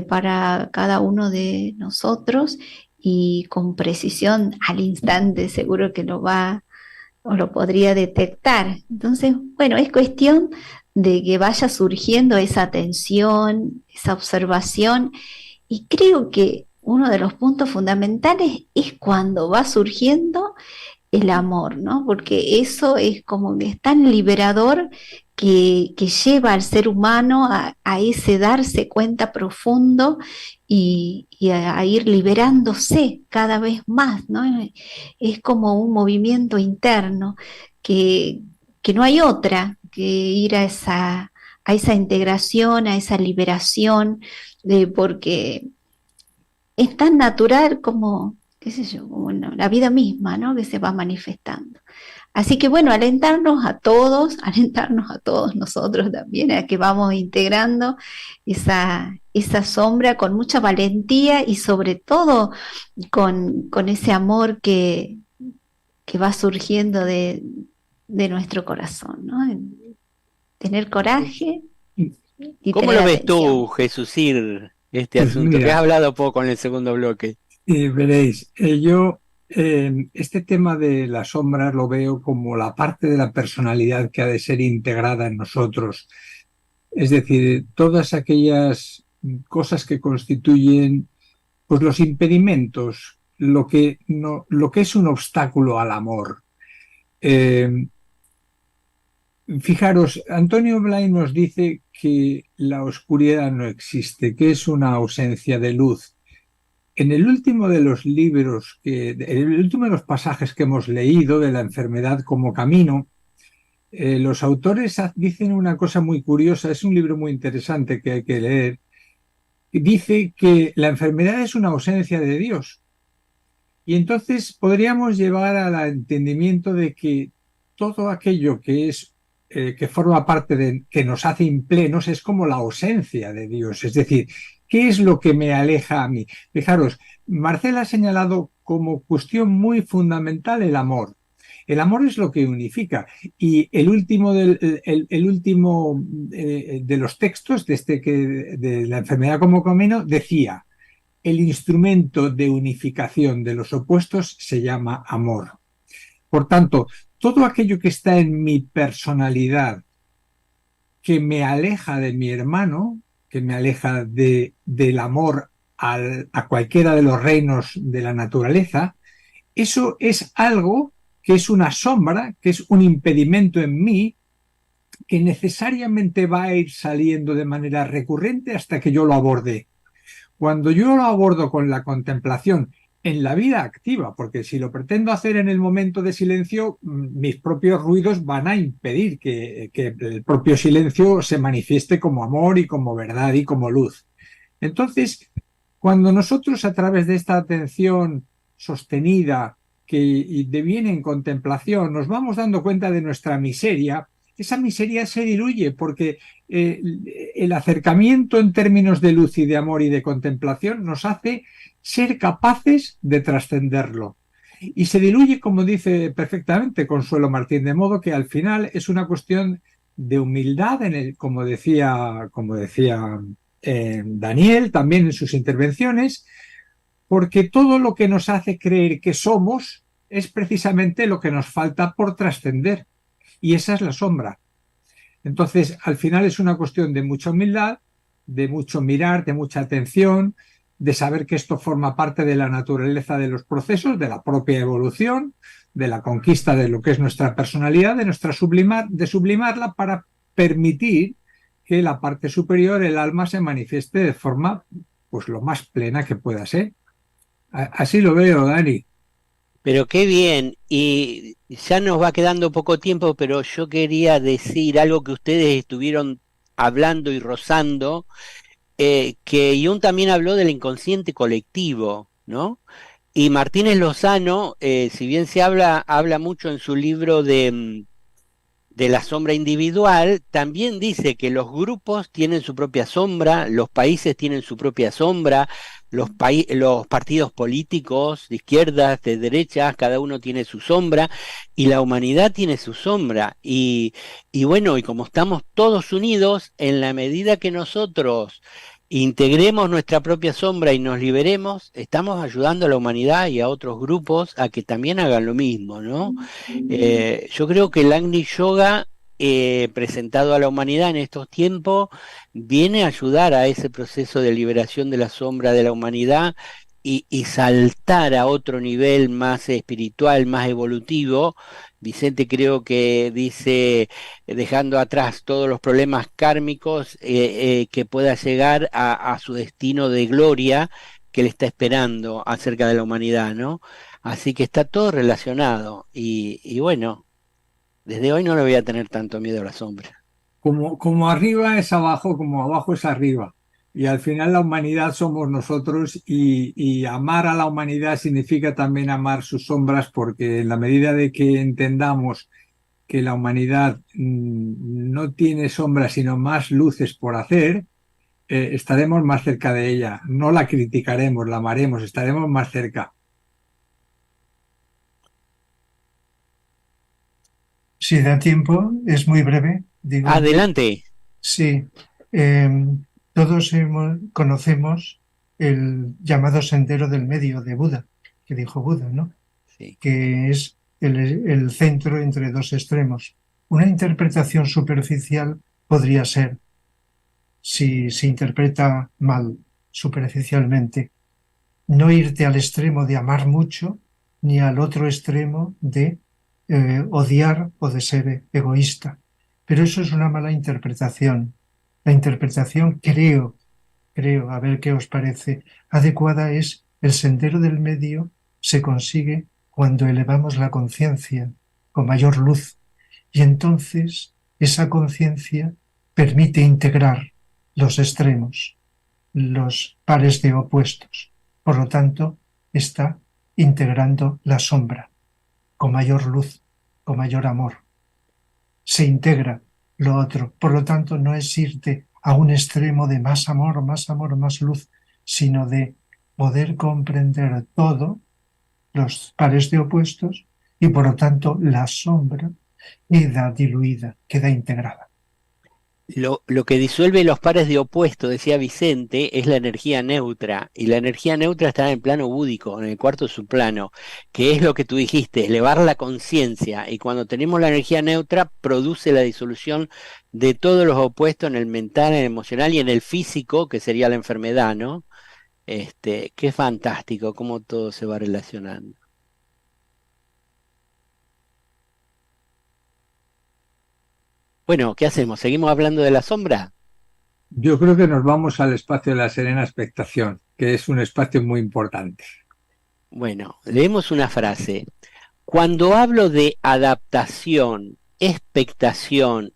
para cada uno de nosotros, y con precisión al instante seguro que lo va o lo podría detectar. Entonces, bueno, es cuestión de que vaya surgiendo esa atención, esa observación, y creo que uno de los puntos fundamentales es cuando va surgiendo el amor, ¿no? Porque eso es como que es tan liberador que lleva al ser humano a ese darse cuenta profundo y a ir liberándose cada vez más, ¿no? Es como un movimiento interno que, que no hay otra que ir a esa integración, a esa liberación, porque es tan natural como, qué sé yo, como la vida misma, ¿no? Que se va manifestando. Así que bueno, alentarnos a todos nosotros también, a que vamos integrando esa sombra con mucha valentía, y sobre todo con ese amor que va surgiendo de nuestro corazón, ¿no? Tener coraje y ¿Cómo tener lo ves atención. tú, Jesúsir, este Pues asunto? Que has mira, hablado poco en el segundo bloque. veréis, yo este tema de las sombras lo veo como la parte de la personalidad que ha de ser integrada en nosotros. Es decir, todas aquellas cosas que constituyen, pues, los impedimentos, lo que no, lo que es un obstáculo al amor. Eh, Fijaros, Antonio Blay nos dice que la oscuridad no existe, que es una ausencia de luz. En el último de los libros, en el último de los pasajes que hemos leído de la enfermedad como camino, los autores dicen una cosa muy curiosa, es un libro muy interesante que hay que leer. Dice que la enfermedad es una ausencia de Dios. Y entonces podríamos llevar al entendimiento de que todo aquello que es que forma parte de, que nos hace implenos, es como la ausencia de Dios. Es decir, ¿qué es lo que me aleja a mí? Fijaros, Marcela ha señalado como cuestión muy fundamental el amor. El amor es lo que unifica. Y el último, el último de los textos de la enfermedad como camino decía: el instrumento de unificación de los opuestos se llama amor. Por tanto, todo aquello que está en mi personalidad que me aleja de mi hermano, que me aleja del amor a cualquiera de los reinos de la naturaleza, eso es algo que es una sombra, que es un impedimento en mí, que necesariamente va a ir saliendo de manera recurrente hasta que yo lo aborde. Cuando yo lo abordo con la contemplación en la vida activa, porque si lo pretendo hacer en el momento de silencio, mis propios ruidos van a impedir que el propio silencio se manifieste como amor y como verdad y como luz. Entonces, cuando nosotros, a través de esta atención sostenida que deviene en contemplación, nos vamos dando cuenta de nuestra miseria, esa miseria se diluye porque el acercamiento en términos de luz y de amor y de contemplación nos hace ser capaces de trascenderlo. Y se diluye, como dice perfectamente Consuelo Martín, de modo que al final es una cuestión de humildad, como decía Daniel también en sus intervenciones, porque todo lo que nos hace creer que somos es precisamente lo que nos falta por trascender. Y esa es la sombra. Entonces, al final es una cuestión de mucha humildad, de mucho mirar, de mucha atención, de saber que esto forma parte de la naturaleza de los procesos, de la propia evolución, de la conquista de lo que es nuestra personalidad, de sublimarla para permitir que la parte superior, el alma, se manifieste de forma pues lo más plena que pueda ser. Así lo veo, Dani. Pero qué bien, y ya nos va quedando poco tiempo, pero yo quería decir algo que ustedes estuvieron hablando y rozando, que Jung también habló del inconsciente colectivo, ¿no? Y Martínez Lozano, si bien habla mucho en su libro de la sombra individual, también dice que los grupos tienen su propia sombra, los países tienen su propia sombra, los partidos políticos de izquierdas, de derechas, cada uno tiene su sombra, y la humanidad tiene su sombra. Y bueno, y como estamos todos unidos, en la medida que nosotros integremos nuestra propia sombra y nos liberemos, estamos ayudando a la humanidad y a otros grupos a que también hagan lo mismo, ¿no? Yo creo que el Agni Yoga, presentado a la humanidad en estos tiempos, viene a ayudar a ese proceso de liberación de la sombra de la humanidad y saltar a otro nivel más espiritual, más evolutivo. Vicente creo que dice, dejando atrás todos los problemas kármicos, que pueda llegar a su destino de gloria que le está esperando acerca de la humanidad, ¿no? Así que está todo relacionado y bueno, desde hoy no le voy a tener tanto miedo a la sombra. Como arriba es abajo, como abajo es arriba. Y al final la humanidad somos nosotros y amar a la humanidad significa también amar sus sombras, porque en la medida de que entendamos que la humanidad no tiene sombras sino más luces por hacer, estaremos más cerca de ella. No la criticaremos, la amaremos, estaremos más cerca. Si da tiempo, es muy breve, digo. Adelante. Sí, todos conocemos el llamado sendero del medio de Buda, que dijo Buda, ¿no? Sí. Que es el centro entre dos extremos. Una interpretación superficial podría ser, si se interpreta mal, superficialmente, no irte al extremo de amar mucho, ni al otro extremo de odiar o de ser egoísta. Pero eso es una mala interpretación. La interpretación, creo, a ver qué os parece, adecuada es el sendero del medio se consigue cuando elevamos la conciencia con mayor luz y entonces esa conciencia permite integrar los extremos, los pares de opuestos. Por lo tanto, está integrando la sombra con mayor luz, con mayor amor. Se integra lo otro. Por lo tanto, no es irte a un extremo de más amor, más luz, sino de poder comprender todo, los pares de opuestos, y por lo tanto la sombra queda diluida, queda integrada. Lo que disuelve los pares de opuesto, decía Vicente, es la energía neutra, y la energía neutra está en el plano búdico, en el cuarto subplano, que es lo que tú dijiste, elevar la conciencia, y cuando tenemos la energía neutra produce la disolución de todos los opuestos en el mental, en el emocional y en el físico, que sería la enfermedad, ¿no? Que es fantástico cómo todo se va relacionando. Bueno, ¿qué hacemos? ¿Seguimos hablando de la sombra? Yo creo que nos vamos al espacio de la serena expectación, que es un espacio muy importante. Bueno, leemos una frase. Cuando hablo de adaptación, expectación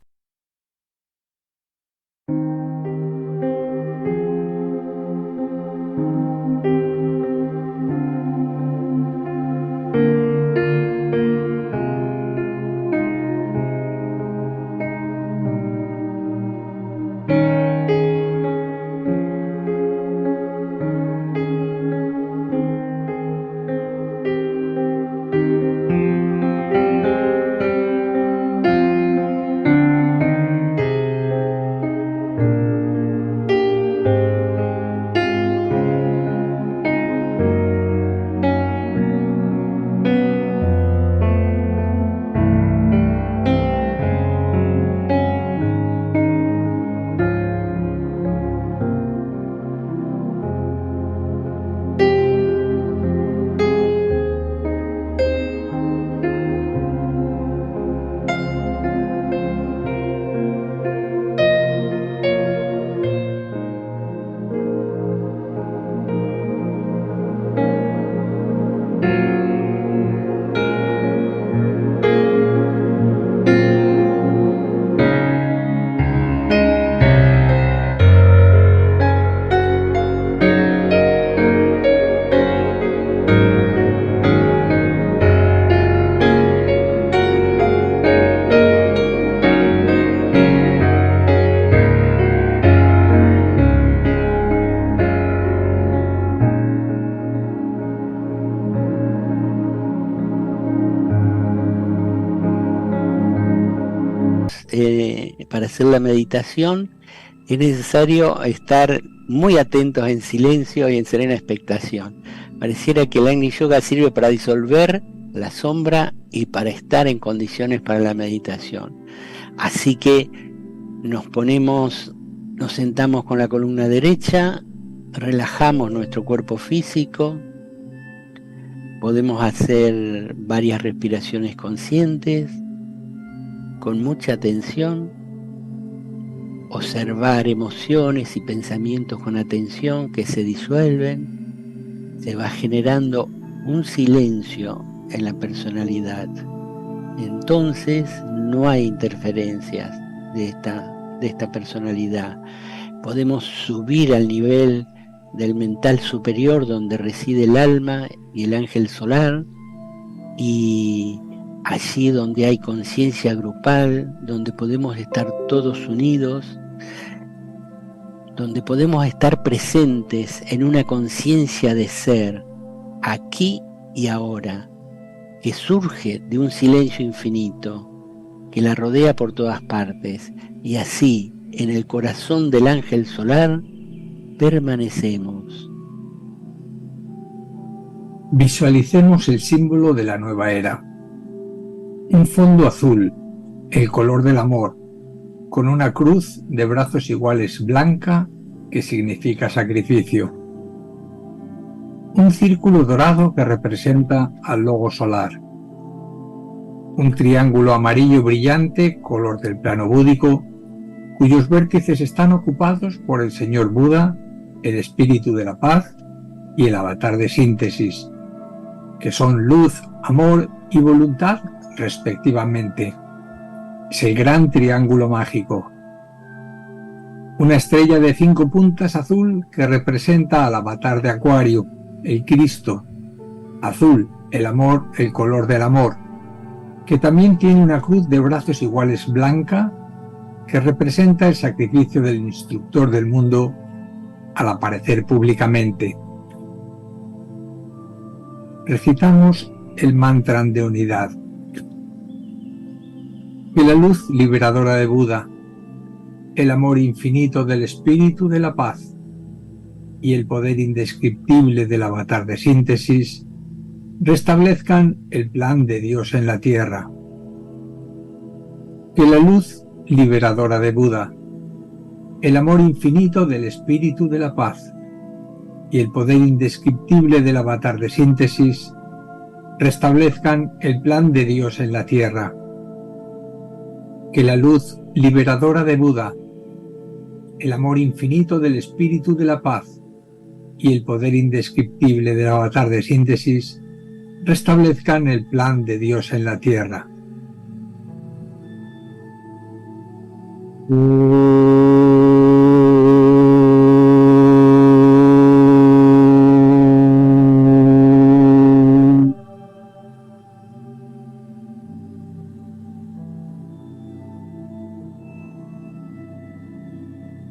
para hacer la meditación, es necesario estar muy atentos en silencio y en serena expectación. Pareciera que el Agni Yoga sirve para disolver la sombra y para estar en condiciones para la meditación. Así que nos sentamos con la columna derecha, relajamos nuestro cuerpo físico, podemos hacer varias respiraciones conscientes, con mucha atención, observar emociones y pensamientos con atención que se disuelven, se va generando un silencio en la personalidad. Entonces no hay interferencias de esta personalidad. Podemos subir al nivel del mental superior donde reside el alma y el ángel solar, y allí donde hay conciencia grupal, donde podemos estar todos unidos, donde podemos estar presentes en una conciencia de ser, aquí y ahora, que surge de un silencio infinito, que la rodea por todas partes, y así, en el corazón del ángel solar, permanecemos. Visualicemos el símbolo de la nueva era. Un fondo azul, el color del amor, con una cruz de brazos iguales blanca, que significa sacrificio. Un círculo dorado que representa al logo solar. Un triángulo amarillo brillante, color del plano búdico, cuyos vértices están ocupados por el señor Buda, el espíritu de la paz y el avatar de síntesis, que son luz, amor y voluntad respectivamente. Es el gran triángulo mágico. Una estrella de 5 puntas azul que representa al avatar de Acuario, el Cristo. Azul, el amor, el color del amor, que también tiene una cruz de brazos iguales blanca, que representa el sacrificio del instructor del mundo al aparecer públicamente. Recitamos el mantra de unidad. Que la luz liberadora de Buda, el amor infinito del espíritu de la paz y el poder indescriptible del avatar de síntesis restablezcan el plan de Dios en la tierra. Que la luz liberadora de Buda, el amor infinito del espíritu de la paz y el poder indescriptible del avatar de síntesis restablezcan el plan de Dios en la tierra. Que la luz liberadora de Buda, el amor infinito del espíritu de la paz y el poder indescriptible del avatar de síntesis restablezcan el plan de Dios en la tierra.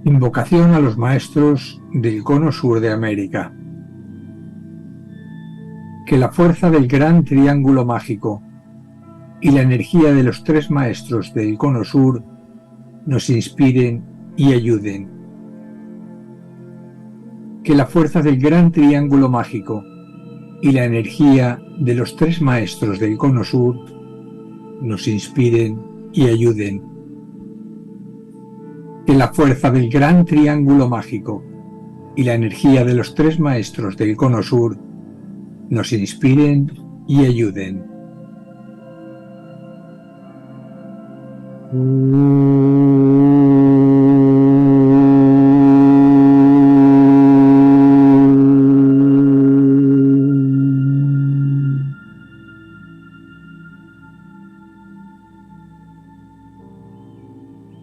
Invocación a los maestros del cono sur de América. Que la fuerza del gran triángulo mágico y la energía de los 3 maestros del cono sur nos inspiren y ayuden. Que la fuerza del gran triángulo mágico y la energía de los 3 maestros del cono sur nos inspiren y ayuden. Que la fuerza del gran triángulo mágico y la energía de los 3 maestros del cono sur nos inspiren y ayuden.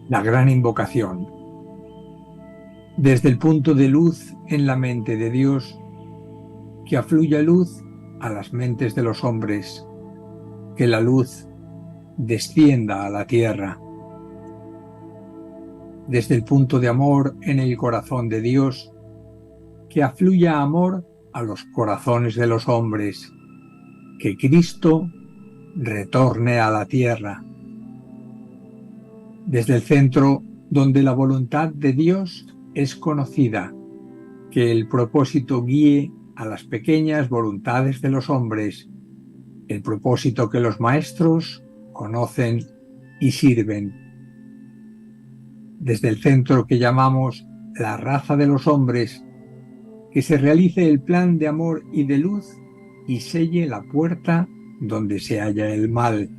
La gran invocación. Desde el punto de luz en la mente de Dios, que afluya luz a las mentes de los hombres, que la luz descienda a la tierra. Desde el punto de amor en el corazón de Dios, que afluya amor a los corazones de los hombres, que Cristo retorne a la tierra. desde el centro donde la voluntad de Dios es conocida, que el propósito guíe a las pequeñas voluntades de los hombres, el propósito que los maestros conocen y sirven. Desde el centro que llamamos la raza de los hombres, que se realice el plan de amor y de luz y selle la puerta donde se halla el mal.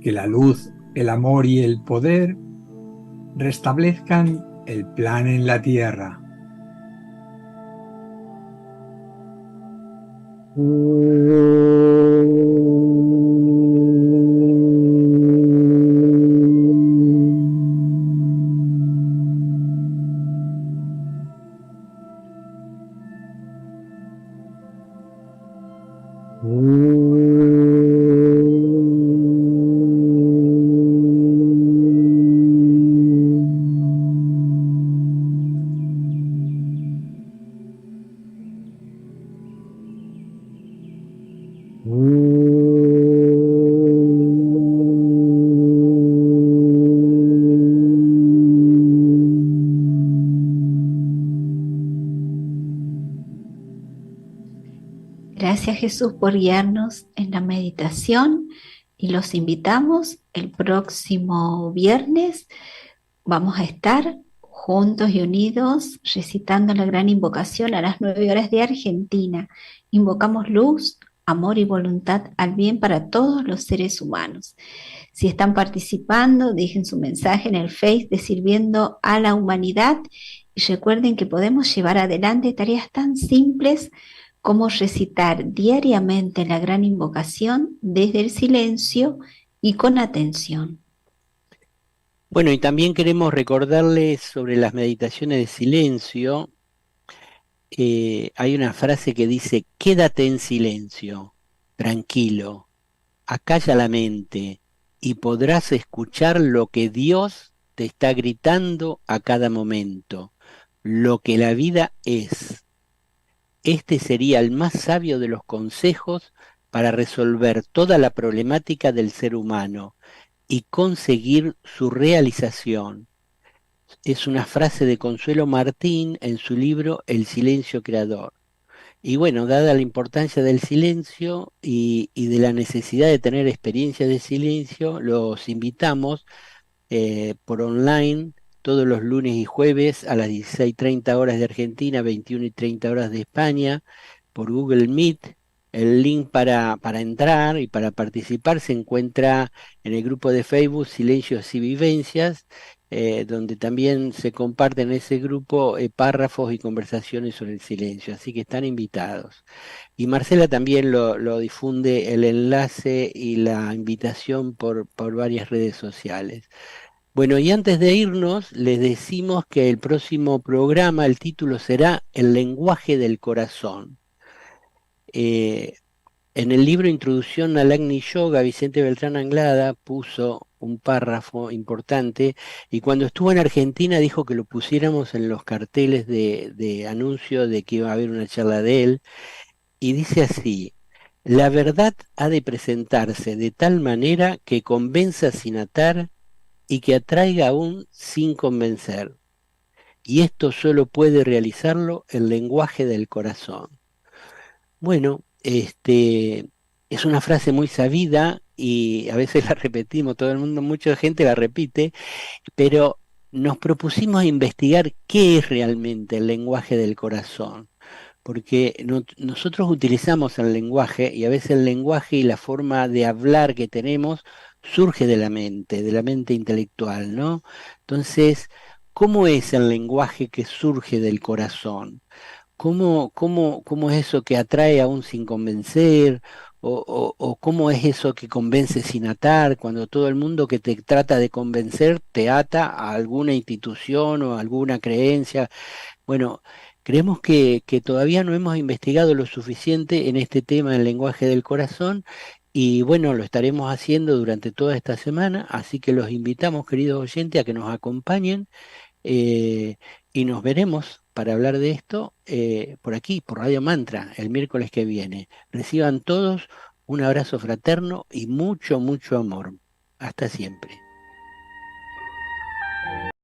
Que la luz, el amor y el poder restablezcan el plan en la tierra. Gracias, Jesús, por guiarnos en la meditación, y los invitamos el próximo viernes. Vamos a estar juntos y unidos recitando la gran invocación a las 9 horas de Argentina. Invocamos luz, amor y voluntad al bien para todos los seres humanos. Si están participando, dejen su mensaje en el Face de Sirviendo a la Humanidad, y recuerden que podemos llevar adelante tareas tan simples como recitar diariamente la gran invocación desde el silencio y con atención. Bueno, y también queremos recordarles sobre las meditaciones de silencio. Hay una frase que dice: quédate en silencio, tranquilo, acalla la mente y podrás escuchar lo que Dios te está gritando a cada momento, lo que la vida es. Este sería el más sabio de los consejos para resolver toda la problemática del ser humano y conseguir su realización. Es una frase de Consuelo Martín en su libro El silencio creador. Y bueno, dada la importancia del silencio y de la necesidad de tener experiencias de silencio, los invitamos por online todos los lunes y jueves a las 16:30 horas de Argentina, 21:30 horas de España, por Google Meet. El link para entrar y para participar se encuentra en el grupo de Facebook Silencios y Vivencias, donde también se comparten en ese grupo párrafos y conversaciones sobre el silencio, así que están invitados. Y Marcela también lo difunde el enlace y la invitación por varias redes sociales. Bueno, y antes de irnos, les decimos que el próximo programa, el título será El lenguaje del corazón. En el libro Introducción al Agni Yoga, Vicente Beltrán Anglada puso un párrafo importante, y cuando estuvo en Argentina dijo que lo pusiéramos en los carteles de anuncio de que iba a haber una charla de él, y dice así: la verdad ha de presentarse de tal manera que convenza sin atar y que atraiga aún sin convencer. Y esto solo puede realizarlo el lenguaje del corazón. Bueno, es una frase muy sabida y a veces la repetimos, todo el mundo, mucha gente la repite, pero nos propusimos investigar qué es realmente el lenguaje del corazón. Porque nosotros utilizamos el lenguaje, y a veces el lenguaje y la forma de hablar que tenemos surge de la mente intelectual, ¿no? Entonces, ¿cómo es el lenguaje que surge del corazón? ¿Cómo es eso que atrae aún sin convencer? ¿O cómo es eso que convence sin atar? Cuando todo el mundo que te trata de convencer te ata a alguna institución o a alguna creencia. Bueno, creemos que todavía no hemos investigado lo suficiente en este tema del lenguaje del corazón, y bueno, lo estaremos haciendo durante toda esta semana, así que los invitamos, queridos oyentes, a que nos acompañen, eh, y nos veremos para hablar de esto por aquí, por Radio Mantra, el miércoles que viene. Reciban todos un abrazo fraterno y mucho, mucho amor. Hasta siempre.